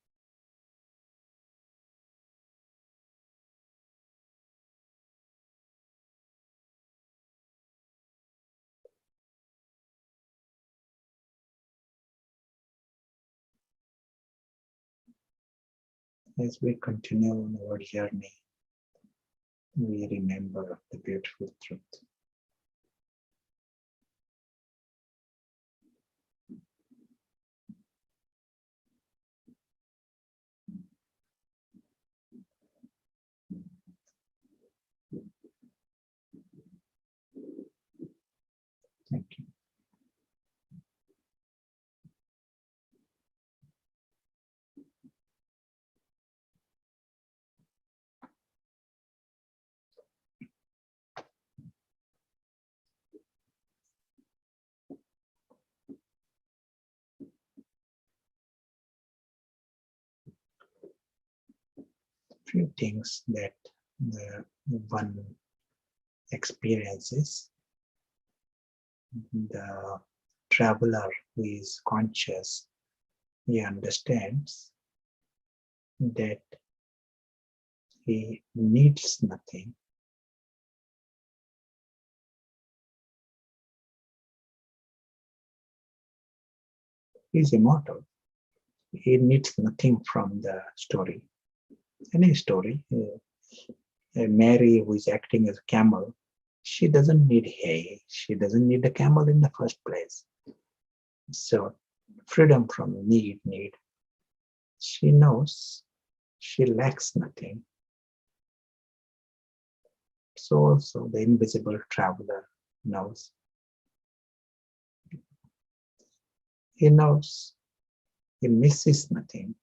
As we continue on our journey, we remember the beautiful truth. Thank you. Few things that one experiences. The traveler who is conscious he understands that he needs nothing. He is immortal. He needs nothing from the story. Any story. Mary, who is acting as a camel, she doesn't need hay. She doesn't need the camel in the first place. So, freedom from need. She knows she lacks nothing. So also the invisible traveler knows. He knows he misses nothing.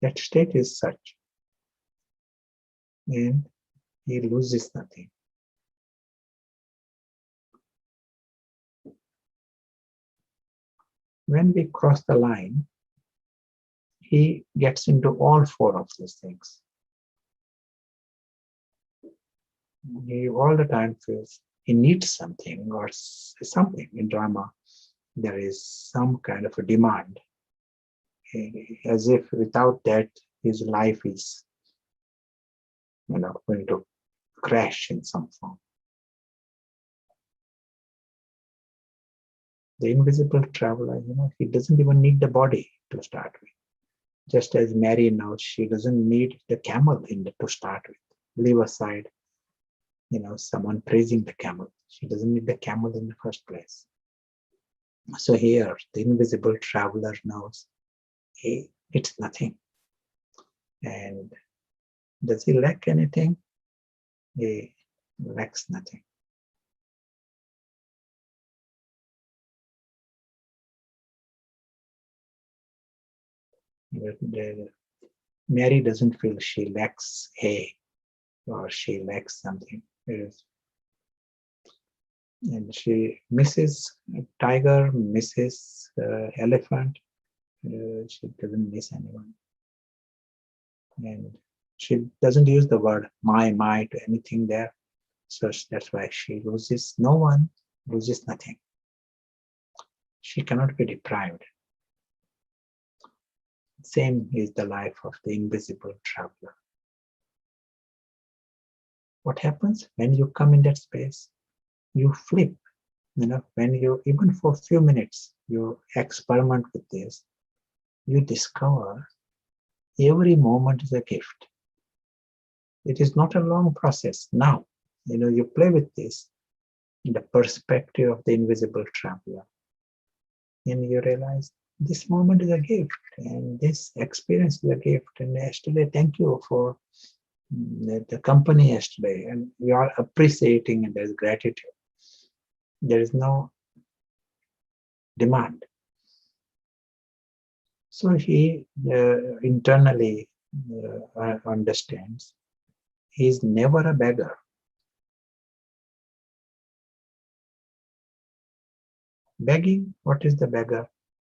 That state is such, and he loses nothing. When we cross the line, he gets into all four of these things. He all the time feels he needs something or something. In drama, there is some kind of a demand, as if without that his life is, going to crash in some form. The invisible traveler, he doesn't even need the body to start with. Just as Mary knows, she doesn't need the camel to start with. Leave aside, someone praising the camel. She doesn't need the camel in the first place. So here, the invisible traveler knows it's nothing. And does he lack anything? He lacks nothing. Mary doesn't feel she lacks hay or she lacks something. And she misses tiger, misses elephant. She doesn't miss anyone. And she doesn't use the word my to anything there. So that's why she loses no one, loses nothing. She cannot be deprived. Same is the life of the invisible traveler. What happens when you come in that space? You flip. When you, even for a few minutes, you experiment with this, you discover every moment is a gift. It is not a long process. Now, you play with this in the perspective of the invisible traveler. And you realize this moment is a gift and this experience is a gift. And yesterday, thank you for the company yesterday. And you are appreciating and there's gratitude. There is no demand. So he internally understands he is never a beggar. Begging, what is the beggar?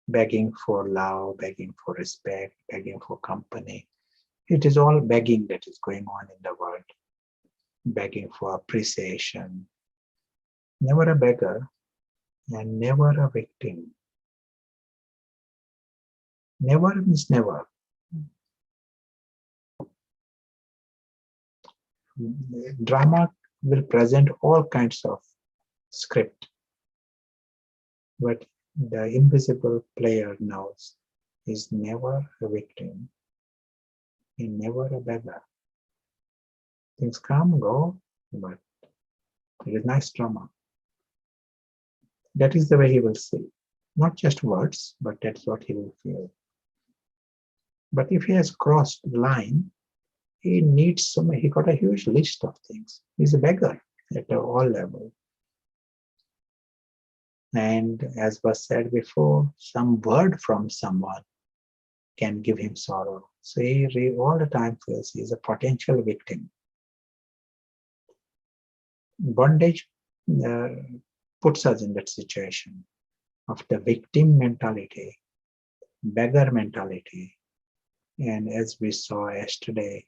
Begging for love, begging for respect, begging for company. It is all begging that is going on in the world. Begging for appreciation. Never a beggar and never a victim. Never means never. Drama will present all kinds of script, but the invisible player knows he's never a victim, he's never a beggar. Things come, go, but it is nice drama. That is the way he will see. Not just words, but that's what he will feel. But if he has crossed the line, he needs so many, he got a huge list of things. He's a beggar at all levels. And as was said before, some word from someone can give him sorrow. So he all the time feels he's a potential victim. Bondage puts us in that situation of the victim mentality, beggar mentality, and as we saw yesterday,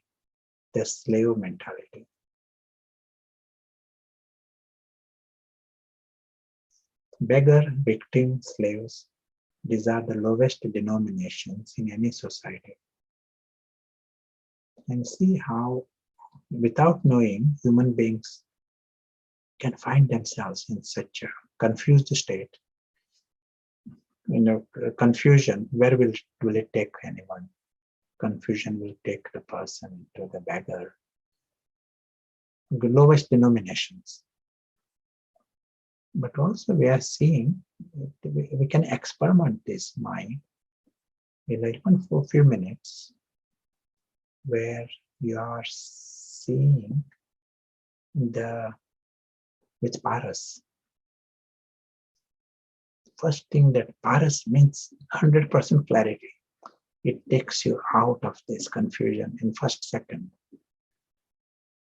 the slave mentality. Beggar, victim, slaves, these are the lowest denominations in any society. And see how, without knowing, human beings can find themselves in such a confused state. Confusion, where will it take anyone? Confusion will take the person to the beggar, the lowest denominations. But also we are seeing, we can experiment this mind even for a few minutes, where you are seeing with paras. First thing, that paras means 100% clarity. It takes you out of this confusion in first second.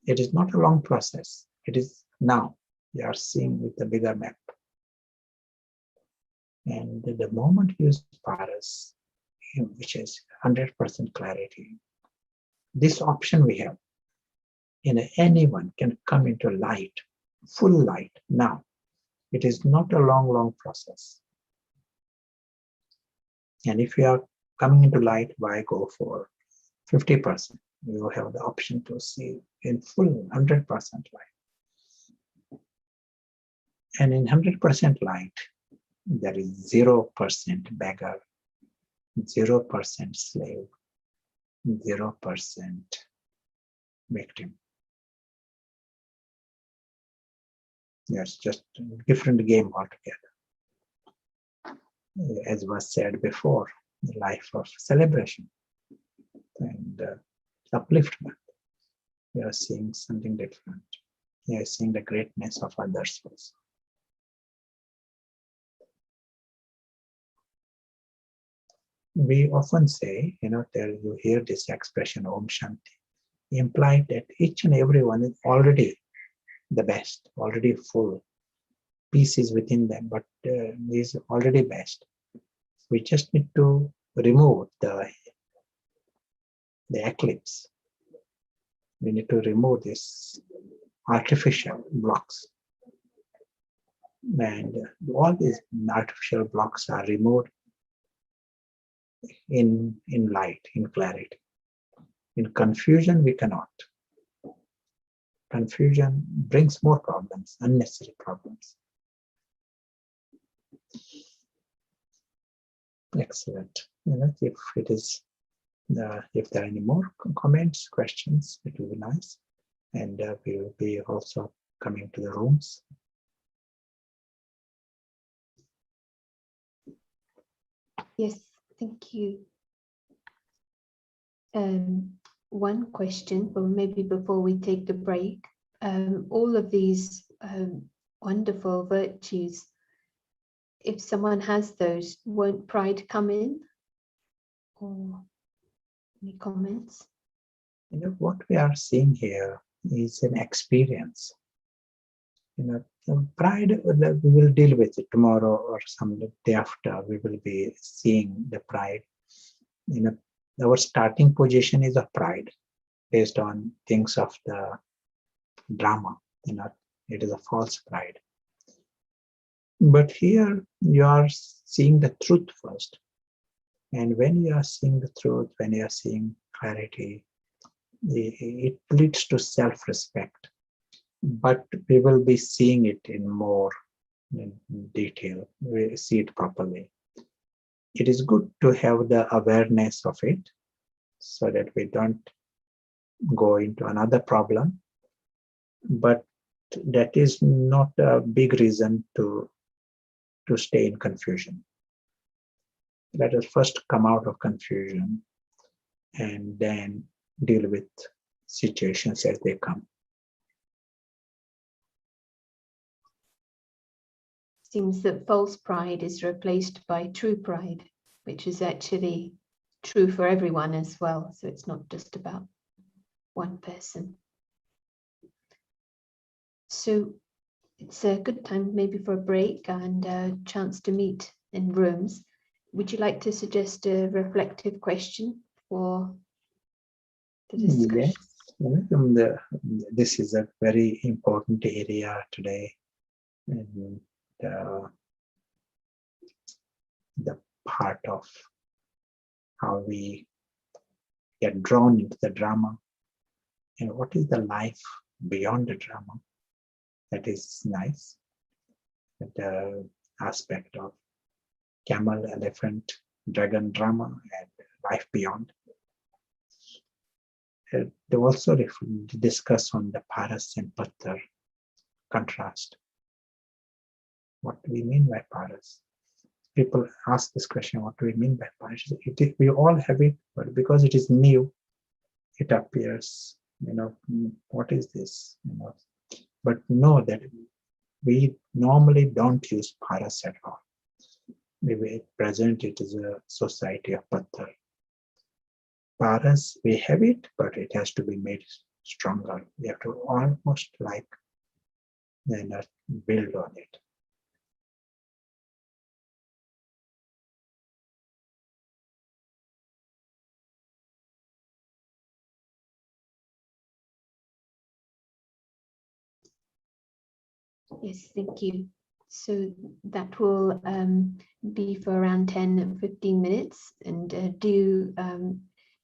It is not a long process. It is now. You are seeing with the bigger map. And the moment you use paras, which is 100% clarity, this option we have, anyone can come into light, full light now. It is not a long process. And if you are coming into light, why go for 50%? You have the option to see in full 100% light. And in 100% light, there is 0% beggar, 0% slave, 0% victim. Yes, just a different game altogether. As was said before, the life of celebration and upliftment. You are seeing something different. You are seeing the greatness of others also. We often say, you hear this expression Om Shanti, implied that each and every one is already the best, already full. Peace is within them, but is already best. We just need to remove the eclipse. We need to remove this artificial blocks. And all these artificial blocks are removed in light, in clarity. In confusion, we cannot. Confusion brings more problems, unnecessary problems. Excellent. If it is, if there are any more comments, questions, it will be nice. And we will be also coming to the rooms. Yes, thank you. One question, or maybe before we take the break, all of these wonderful virtues, if someone has those, won't pride come in? Or any comments? What we are seeing here is an experience. Pride, we will deal with it tomorrow or some day after. We will be seeing the pride. Our starting position is of pride based on things of the drama. It is a false pride. But here you are seeing the truth first. And when you are seeing the truth, when you are seeing clarity, it leads to self-respect. But we will be seeing it in more detail. We see it properly. It is good to have the awareness of it so that we don't go into another problem. But that is not a big reason to stay in confusion. Let us first come out of confusion and then deal with situations as they come. Seems that false pride is replaced by true pride, which is actually true for everyone as well. So it's not just about one person. So it's a good time maybe for a break and a chance to meet in rooms. Would you like to suggest a reflective question for the discussion? Yes. This is a very important area today. And the part of how we get drawn into the drama, and what is the life beyond the drama. That is nice. The aspect of camel, elephant, dragon drama, and life beyond. They also discuss on the paras and pathar contrast. What do we mean by paras? People ask this question, what do we mean by paras? We all have it, but because it is new, it appears, what is this? But know that we normally don't use paras at all. We present it as a society of Pathar. Paras, we have it, but it has to be made stronger. We have to almost build on it. Yes, thank you. So that will be for around 10 15 minutes, and do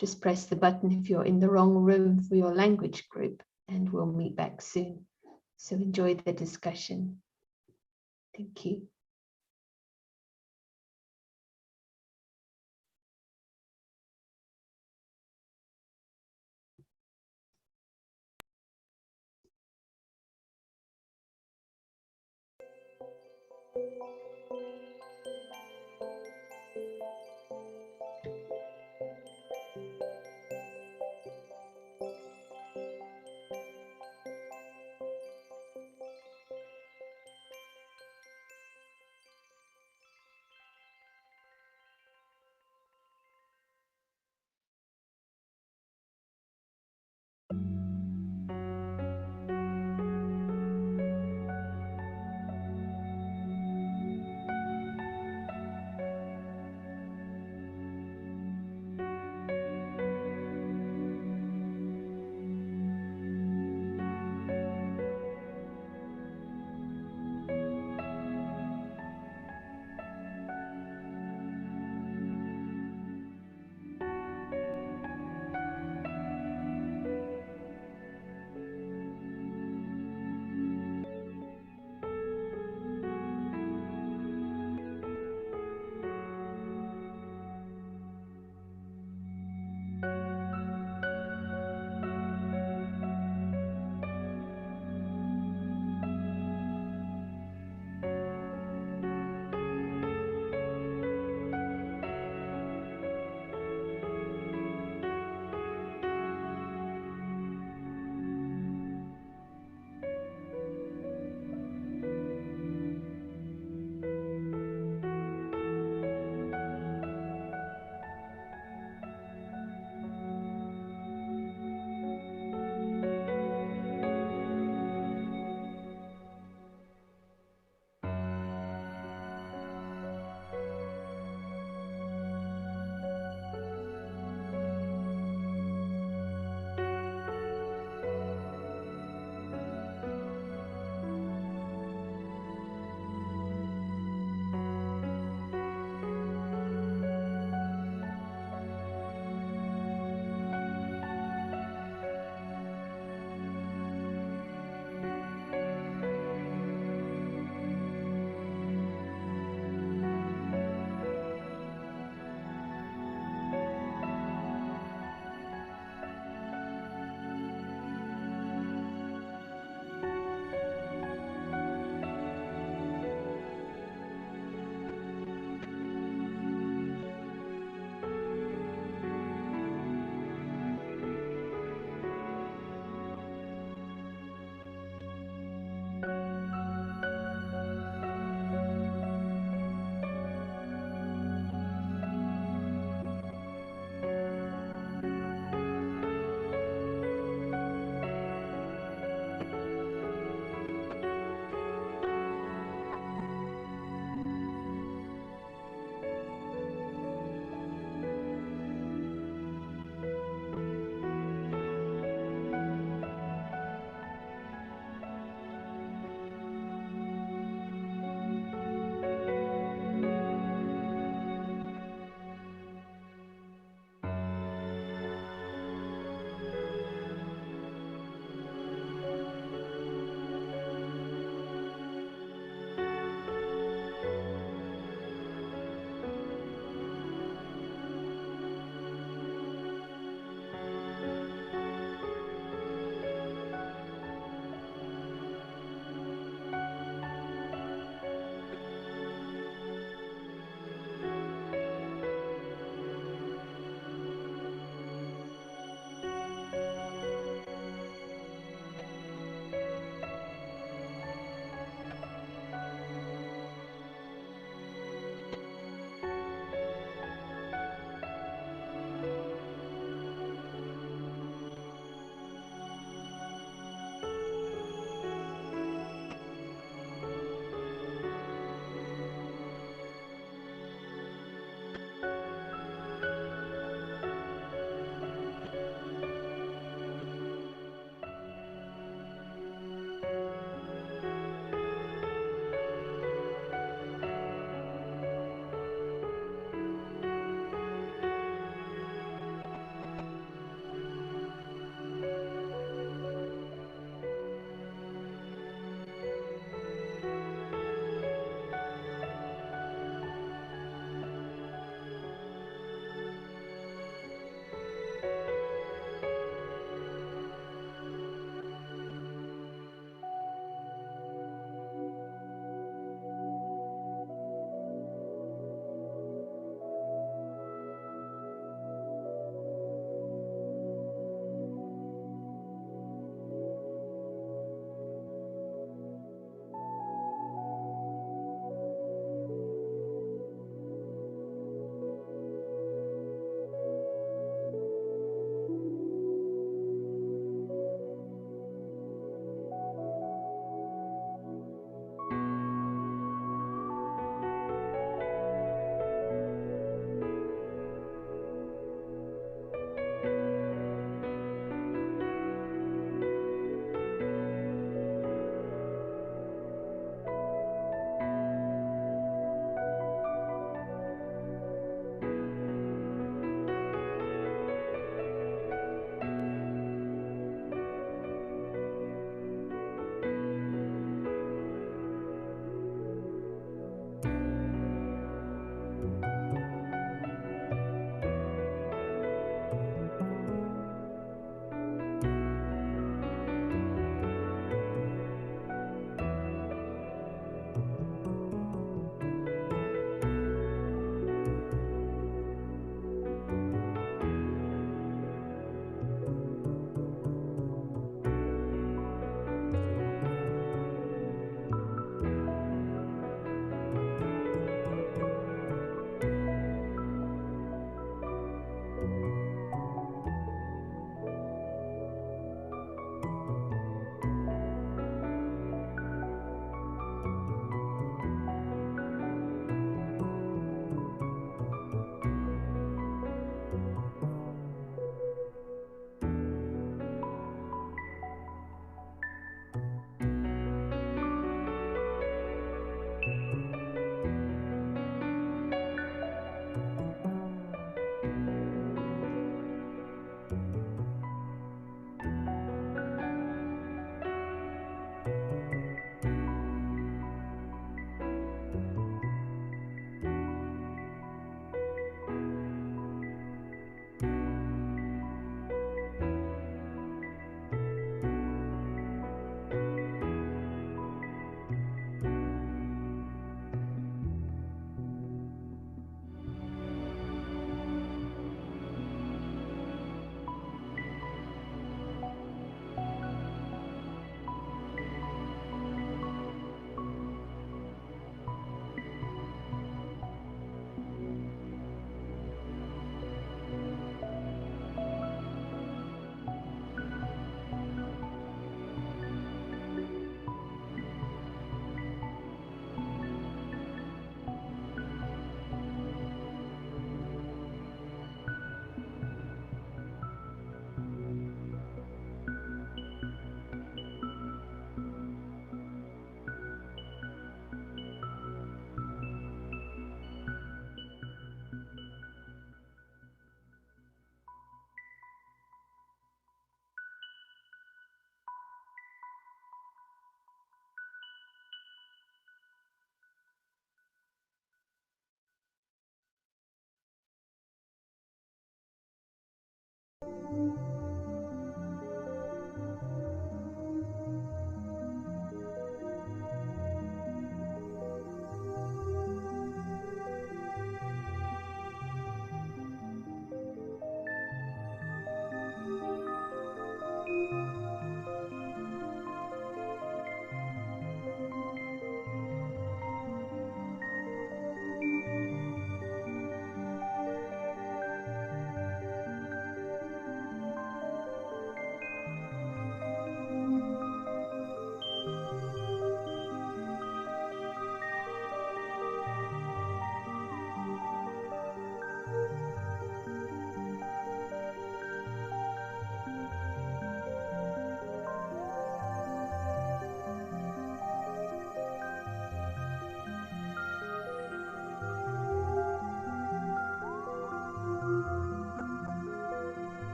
just press the button if you're in the wrong room for your language group, and we'll meet back soon. So enjoy the discussion. Thank you.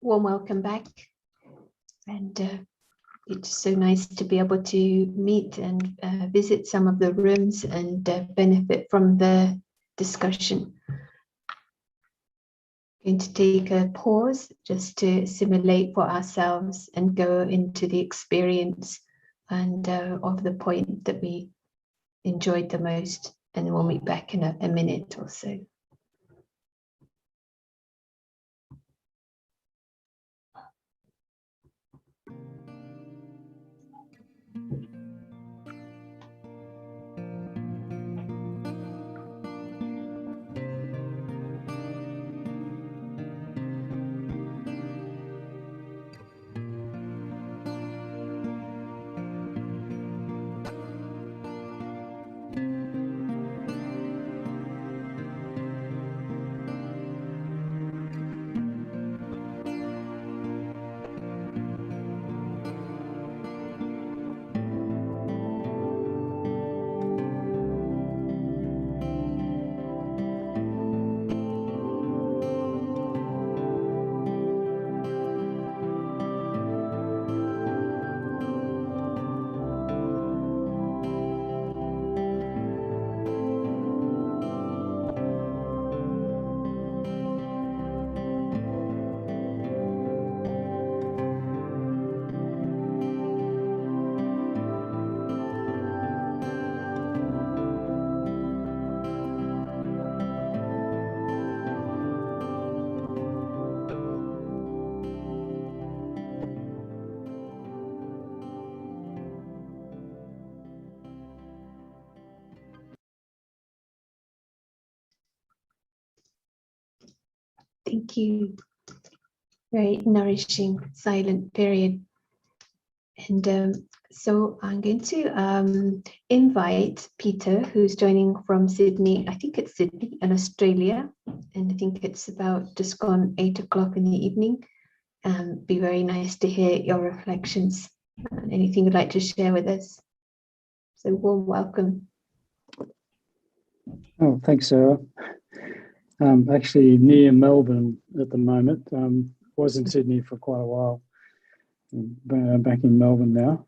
warm welcome back. And it's so nice to be able to meet and visit some of the rooms and benefit from the discussion. Going to take a pause just to assimilate for ourselves and go into the experience and of the point that we enjoyed the most, and then we'll meet back in a minute or so. Thank you. Very nourishing silent period. And so I'm going to invite Peter, who's joining from Sydney. I think it's Sydney in Australia. And I think it's about just gone 8 o'clock in the evening. Be very nice to hear your reflections. Anything you'd like to share with us? So warm welcome. Oh, thanks, Sarah. Actually near Melbourne at the moment. Was in Sydney for quite a while. Back in Melbourne now.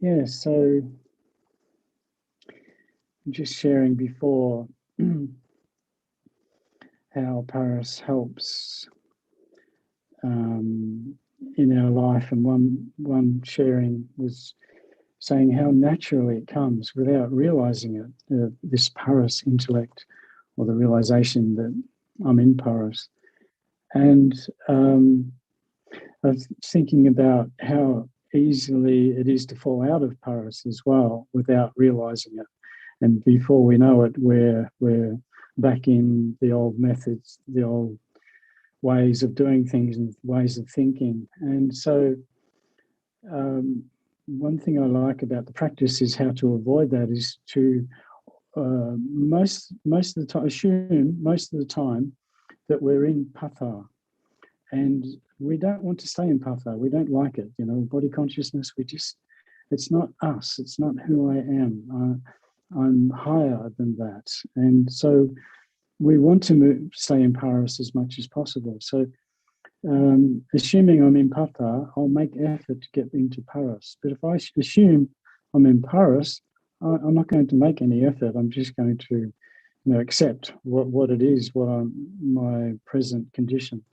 Yeah, so just sharing before how Paris helps in our life, and one sharing was saying how naturally it comes without realizing it, this Paris intellect, or the realization that I'm in Paris. And I was thinking about how easily it is to fall out of Paris as well without realizing it. And before we know it, we're back in the old methods, the old ways of doing things and ways of thinking. And so one thing I like about the practice is how to avoid that is to most of the time, assume most of the time that we're in Pathar. And we don't want to stay in Pathar. We don't like it. You know, body consciousness, it's not us. It's not who I am. I'm higher than that. And so we want to stay in Paris as much as possible. So assuming I'm in Pathar, I'll make effort to get into Paris. But if I assume I'm in Paris, I'm not going to make any effort. I'm just going to, accept what it is, my present condition.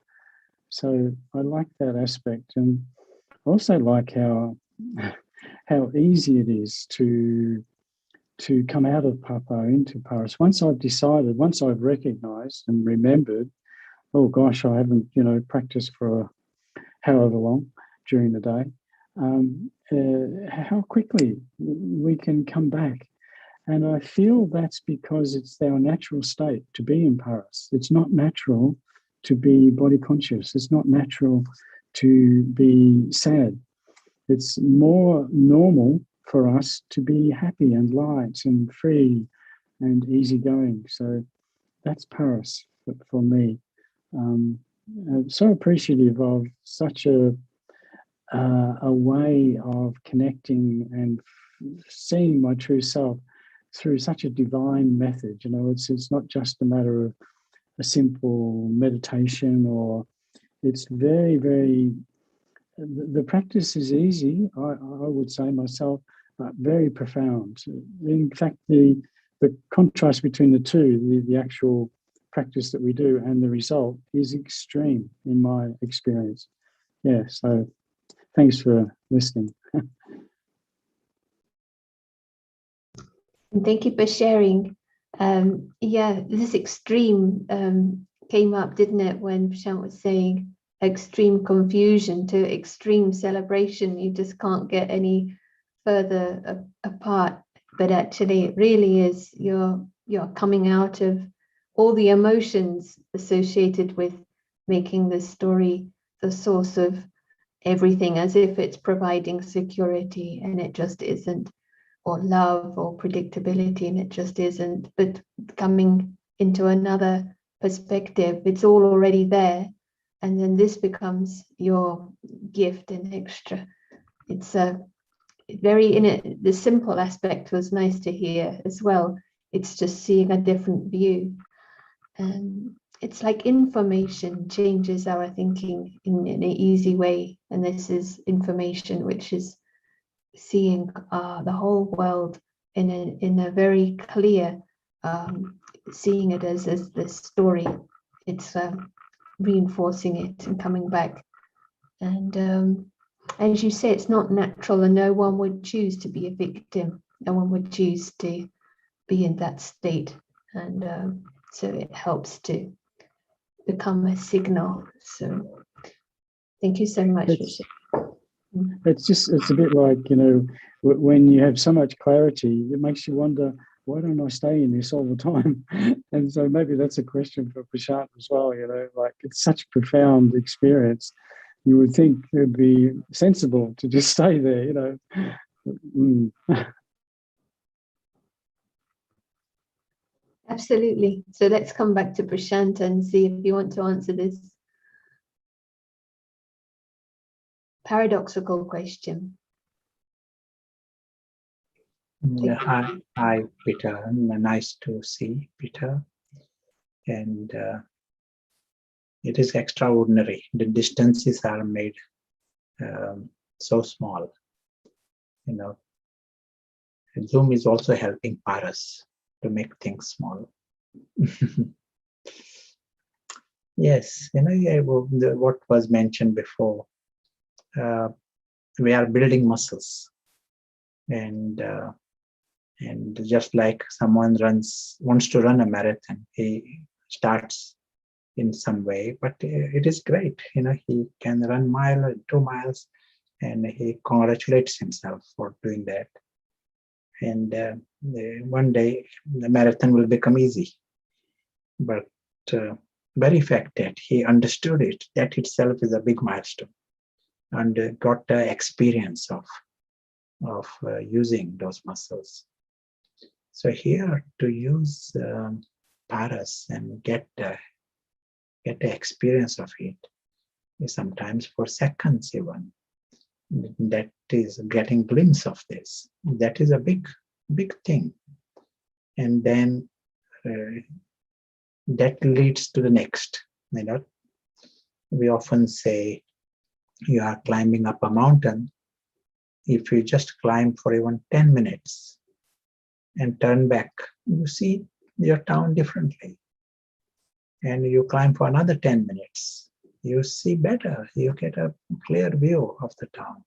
So I like that aspect, and I also like how easy it is to come out of Pathar into Paris. Once I've recognized and remembered, oh gosh, I haven't, practiced for however long during the day, how quickly we can come back. And I feel that's because it's our natural state to be in Paris. It's not natural to be body conscious. It's not natural to be sad. It's more normal for us to be happy and light and free and easygoing. So that's Paris for me. I'm so appreciative of such a way of connecting and seeing my true self through such a divine method. It's not just a matter of a simple meditation or it's very, very, the practice is easy, I would say myself, but very profound. In fact, the contrast between the two, the actual practice that we do and the result is extreme in my experience. Yeah, so thanks for listening. And thank you for sharing. Yeah, this extreme came up, didn't it, when Prashant was saying extreme confusion to extreme celebration. You just can't get any further apart. But actually, it really is you're coming out of all the emotions associated with making this story the source of everything, as if it's providing security, and it just isn't, or love or predictability, and it just isn't. But coming into another perspective, it's all already there, and then this becomes your gift and extra. It's a very, in it, the simple aspect was nice to hear as well. It's just seeing a different view, and it's like information changes our thinking in an easy way, and this is information which is seeing the whole world in a very clear, seeing it as the story. It's reinforcing it and coming back. And as you say, it's not natural, and no one would choose to be a victim. No one would choose to be in that state. And so it helps to become a signal. So thank you so much for sharing. It's a bit like, you know, when you have so much clarity, it makes you wonder, why don't I stay in this all the time? And so maybe that's a question for Prashant as well, you know, like it's such a profound experience. You would think it'd be sensible to just stay there, you know. Absolutely. So let's come back to Prashant and see if you want to answer this paradoxical question. Hi, Peter. Nice to see Peter. And it is extraordinary. The distances are made so small. You know, and Zoom is also helping Paras to make things small. Yes, you know, what was mentioned before, we are building muscles, and just like someone wants to run a marathon, he starts in some way, but it is great, you know, he can run mile or 2 miles, and he congratulates himself for doing that. And one day the marathon will become easy, but very fact that he understood it, that itself is a big milestone, and got the experience of using those muscles. So here, to use Paras and get the experience of it is sometimes for seconds even. That is getting glimpse of this. That is a big thing. And then that leads to the next. You know, we often say you are climbing up a mountain. If you just climb for even 10 minutes and turn back, you see your town differently. And you climb for another 10 minutes, you see better, you get a clear view of the town.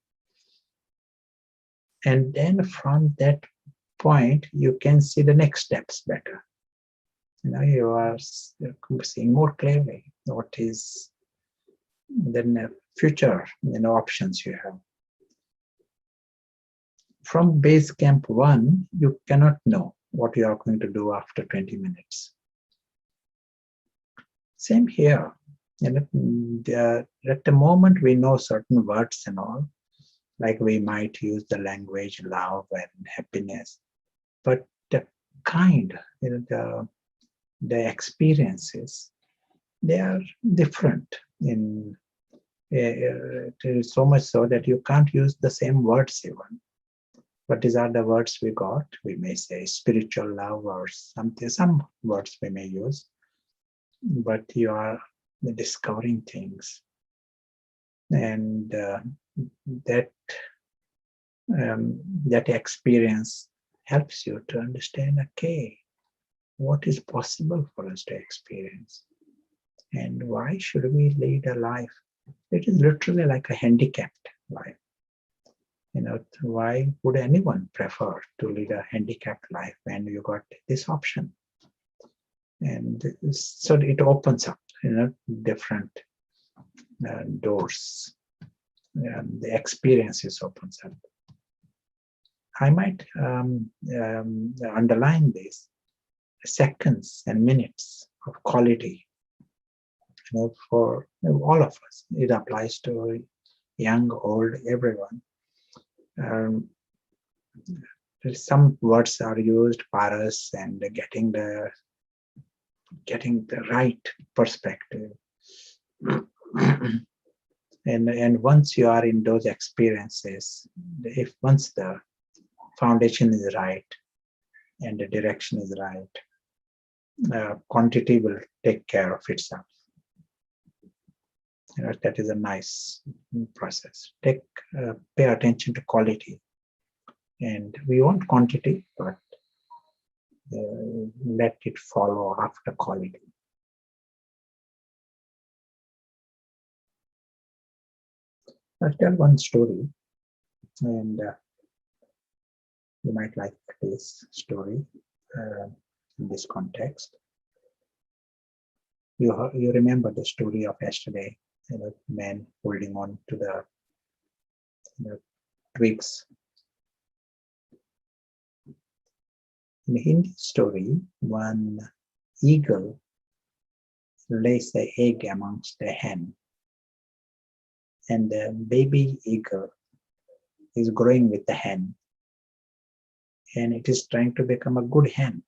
And then from that point, you can see the next steps better. You know, you are seeing more clearly what is the future, you know, options you have. From base camp 1, you cannot know what you are going to do after 20 minutes. Same here. You know, at the moment we know certain words and all, like we might use the language love and happiness, but the kind, you know, the experiences, they are different. It is so much so that you can't use the same words even. But these are the words we got. We may say spiritual love or something. Some words we may use, but you are discovering things. And that experience helps you to understand, okay, what is possible for us to experience, and why should we lead a life? It is literally like a handicapped life. Why would anyone prefer to lead a handicapped life when you got this option? And so it opens up, different doors. The experiences opens up. I might underline this: seconds and minutes of quality. For all of us, it applies to young, old, everyone. Some words are used, paras, and getting the right perspective. And once you are in those experiences, once the foundation is right and the direction is right, quantity will take care of itself. That is a nice process. Pay attention to quality, and we want quantity, but let it follow after quality. I'll tell one story, and you might like this story in this context. You remember the story of yesterday, man holding on to the twigs. In the Hindi story, one eagle lays the egg amongst the hen, and the baby eagle is growing with the hen, and it is trying to become a good hen.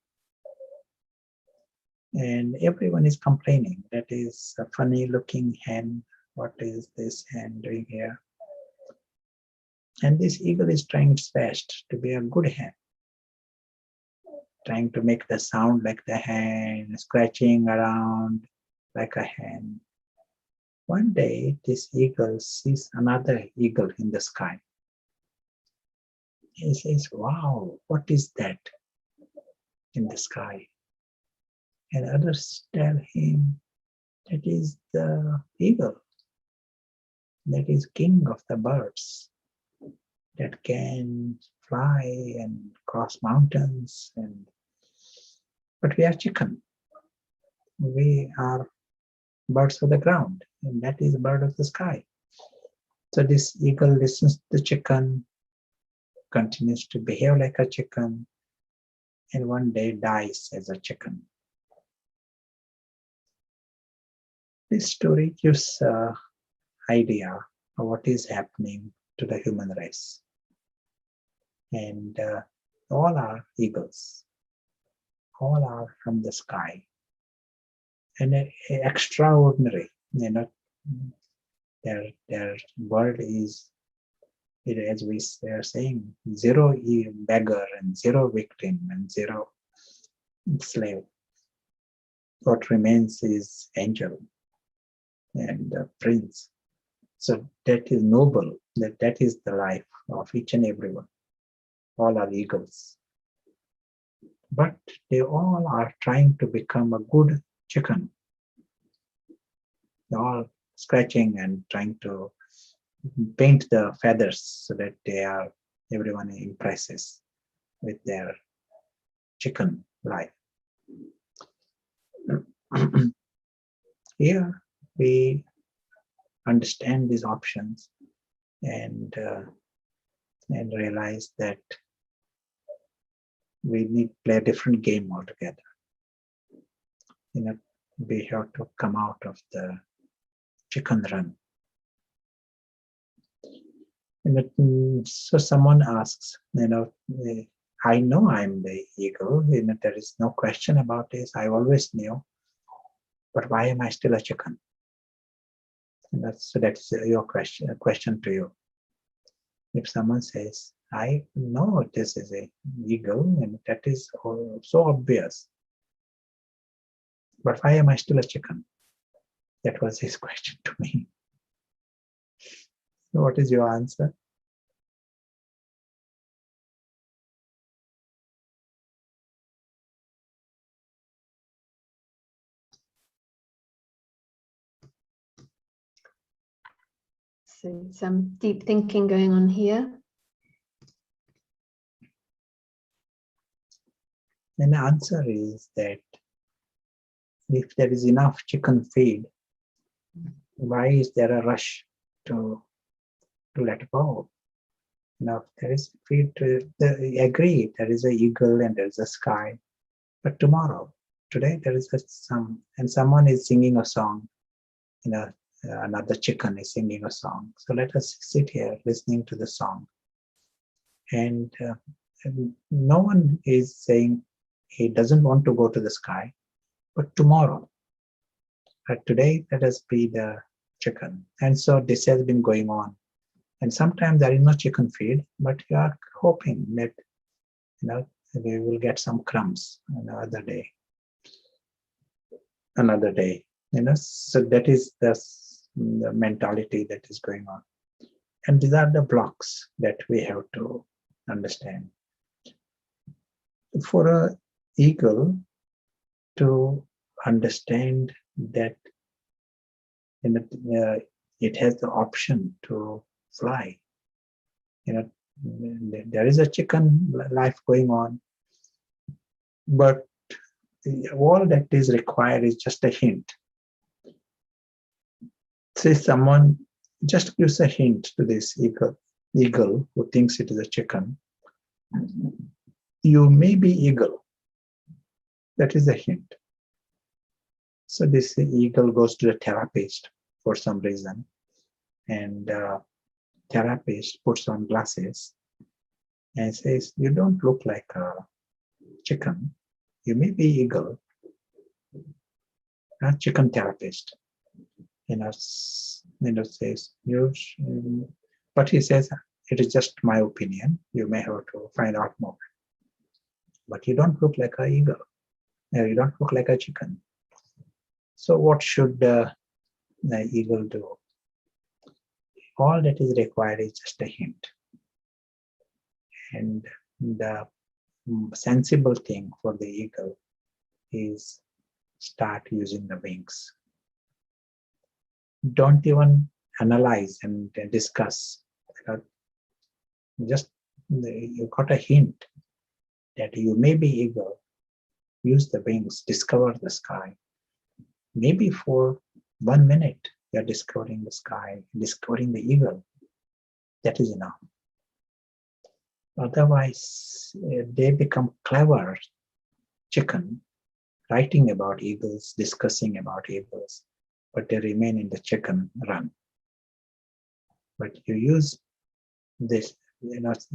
And everyone is complaining, that is a funny looking hen. What is this hen doing here? And this eagle is trying its best to be a good hen, trying to make the sound like the hen, scratching around like a hen. One day, this eagle sees another eagle in the sky. He says, wow, what is that in the sky? And others tell him, that is the eagle. That is king of the birds, that can fly and cross mountains. But we are chicken. We are birds of the ground, and that is a bird of the sky. So this eagle listens to the chicken, continues to behave like a chicken, and one day dies as a chicken. This story gives an idea of what is happening to the human race. And all are eagles. All are from the sky. And extraordinary, their bird is, as we are saying, zero beggar and zero victim and zero slave. What remains is angel and prince. So that is noble, that is the life of each and everyone. All are eagles. But they all are trying to become a good chicken. They're all scratching and trying to paint the feathers so that everyone impresses with their chicken life. Here we understand these options and realize that we need to play a different game altogether. We have to come out of the chicken run. So someone asks, I know I'm the eagle, there is no question about this, I always knew, but why am I still a chicken? And that's your question to you. If someone says, I know this is an eagle, and that is so obvious, but why am I still a chicken? That was his question to me. What is your answer? So some deep thinking going on here. And the answer is that if there is enough chicken feed, why is there a rush to let go? There is feed to agree. There is an eagle and there is a sky, but today there is someone is singing a song. Another chicken is singing a song. So let us sit here listening to the song, and no one is saying he doesn't want to go to the sky, but tomorrow. But today, let us be the chicken. And so this has been going on. And sometimes there is no chicken feed, but you are hoping that we will get some crumbs another day. So that is the mentality that is going on. And these are the blocks that we have to understand. For an eagle to understand that it has the option to fly. There is a chicken life going on, but all that is required is just a hint. Say someone just gives a hint to this eagle who thinks it is a chicken. You may be eagle. That is a hint. So this eagle goes to the therapist for some reason, and therapist puts on glasses and says, "You don't look like a chicken. You may be eagle." A chicken therapist, says, but he says, "It is just my opinion. You may have to find out more. But you don't look like an eagle. You don't look like a chicken." So what should the eagle do? All that is required is just a hint. And the sensible thing for the eagle is start using the wings. Don't even analyze and discuss. Just you got a hint that you may be eagle. Use the wings, discover the sky. Maybe for 1 minute, you're discovering the sky, discovering the eagle. That is enough. Otherwise, they become clever chicken, writing about eagles, discussing about eagles, but they remain in the chicken run. But you use this,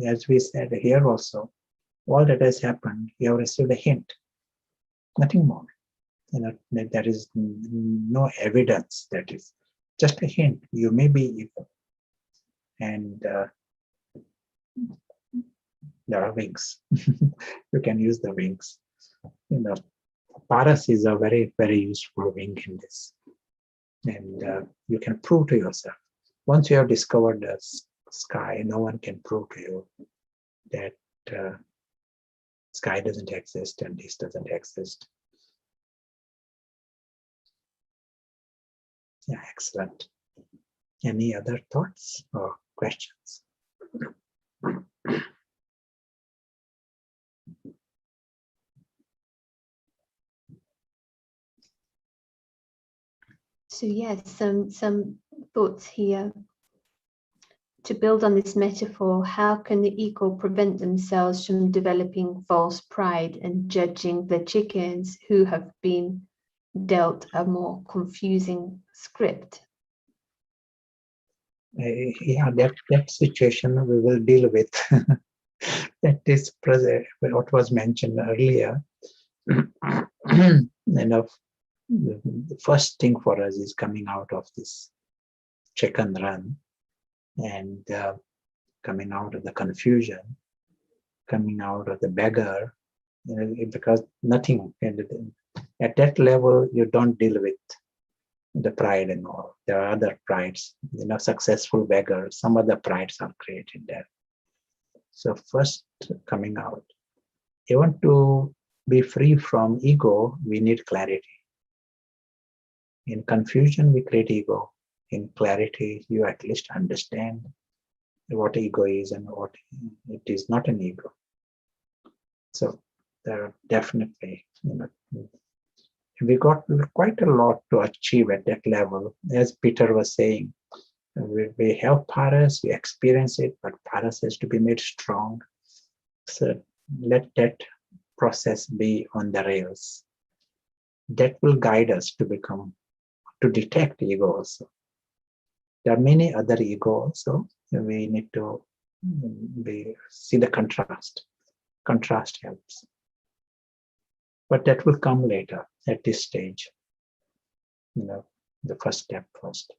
as we said here also, all that has happened, you have received a hint, nothing more. There is no evidence, that is just a hint. You may be eagle. And there are wings. You can use the wings. Paras is a very, very useful wing in this. And you can prove to yourself. Once you have discovered the sky, no one can prove to you that sky doesn't exist and this doesn't exist. Yeah, excellent. Any other thoughts or questions? So yes, some thoughts here. To build on this metaphor, how can the eagle prevent themselves from developing false pride and judging the chickens who have been dealt a more confusing script? Yeah, that situation we will deal with. That is what was mentioned earlier. The first thing for us is coming out of this chicken run and coming out of the confusion, coming out of the beggar, because nothing at that level you don't deal with the pride and all. There are other prides, successful beggars, some other prides are created there. So first coming out, even to be free from ego, we need clarity. In confusion, we create ego. In clarity, you at least understand what ego is and what it is not an ego. So there are definitely, we got quite a lot to achieve at that level. As Peter was saying, we have paras, we experience it, but paras has to be made strong. So let that process be on the rails. That will guide us to detect ego also. There are many other ego also. We need to see the contrast. Contrast helps. But that will come later at this stage. The first step first.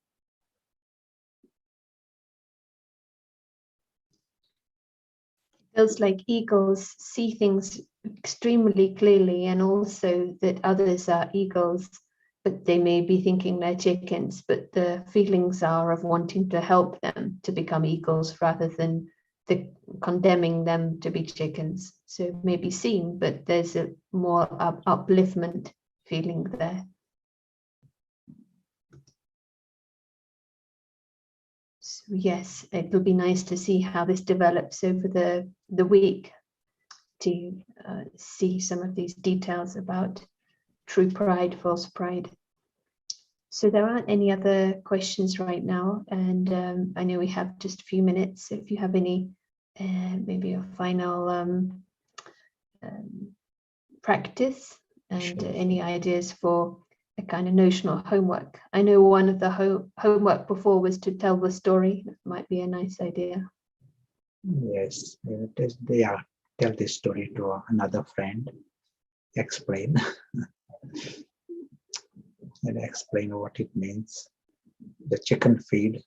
Feels like eagles see things extremely clearly, and also that others are eagles, but they may be thinking they're chickens, but the feelings are of wanting to help them to become eagles rather than condemning them to be chickens. So it may be seen, but there's a more upliftment feeling there. So yes, it will be nice to see how this develops over the week, to see some of these details about true pride, false pride. So there aren't any other questions right now, and I know we have just a few minutes. So if you have any, maybe a final practice and Sure. any ideas for a kind of notional homework. I know one of the homework before was to tell the story. That might be a nice idea. Yes, tell this story to another friend, explain and explain what it means, the chicken feed,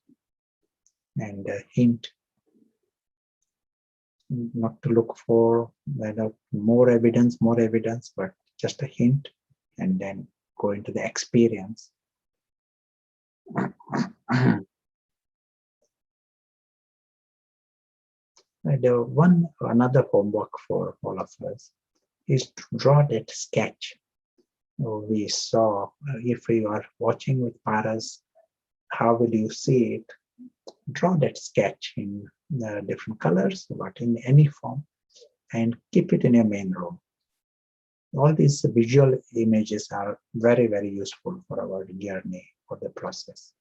and hint not to look for more evidence, but just a hint, and then go into the experience. Another homework for all of us is to draw that sketch. We saw, if you are watching with paras, how will you see it? Draw that sketch in different colors, but in any form, and keep it in your main room. All these visual images are very, very useful for our journey, for the process.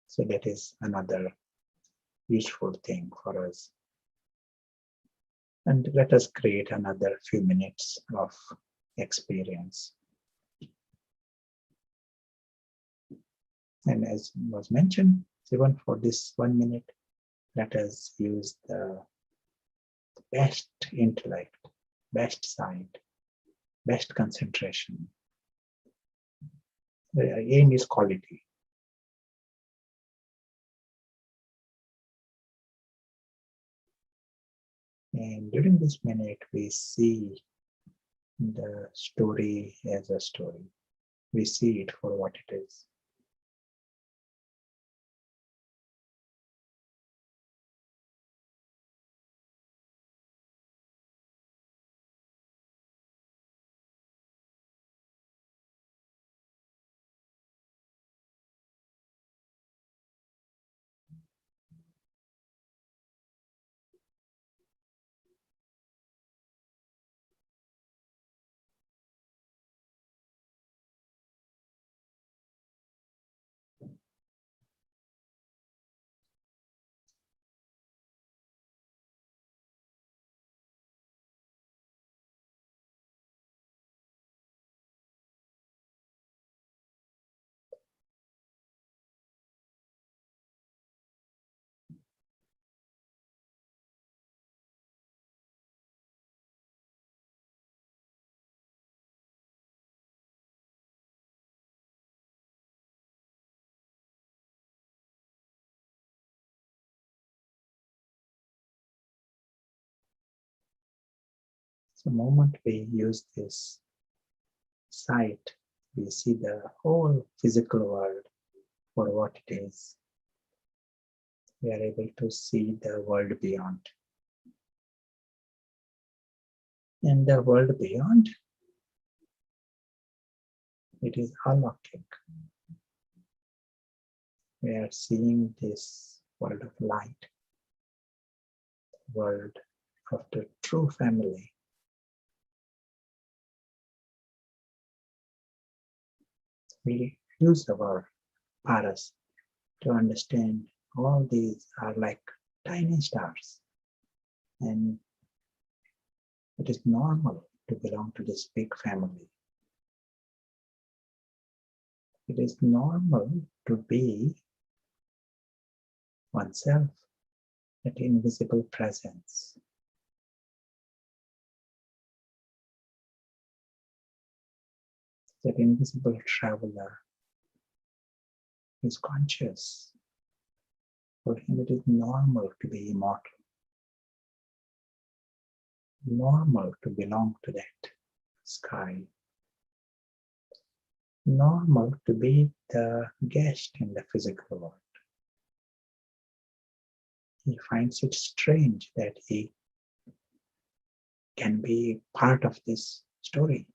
So that is another useful thing for us. And let us create another few minutes of experience. And as was mentioned, even for this 1 minute, let us use the best intellect, best sight, best concentration. The aim is quality. And during this minute, we see the story as a story. We see it for what it is. So the moment we use this sight, we see the whole physical world for what it is. We are able to see the world beyond. And the world beyond, it is alokik. We are seeing this world of light, world of the true family. We use our paras to understand all these are like tiny stars, and it is normal to belong to this big family. It is normal to be oneself, that invisible presence. That invisible traveler is conscious. For him, it is normal to be immortal, normal to belong to that sky, normal to be the guest in the physical world. He finds it strange that he can be part of this story.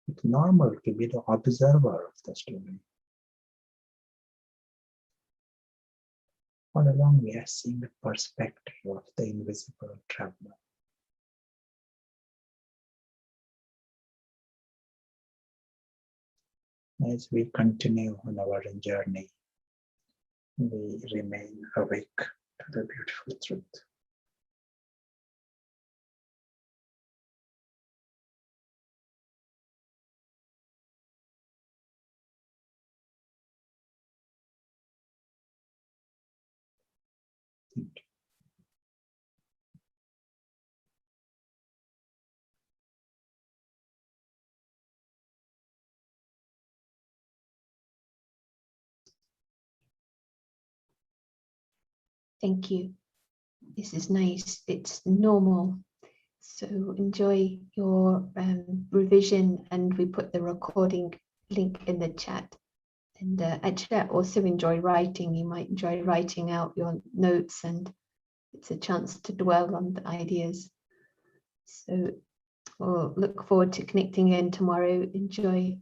It's normal to be the observer of the story. All along we are seeing the perspective of the invisible traveler. As we continue on our journey, we remain awake to the beautiful truth. Thank you. Thank you. This is nice. It's normal. So enjoy your revision, and we put the recording link in the chat. And actually, I also enjoy writing. You might enjoy writing out your notes, and it's a chance to dwell on the ideas. So we'll look forward to connecting again tomorrow. Enjoy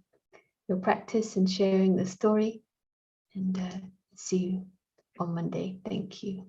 your practice and sharing the story, and see you on Monday. Thank you.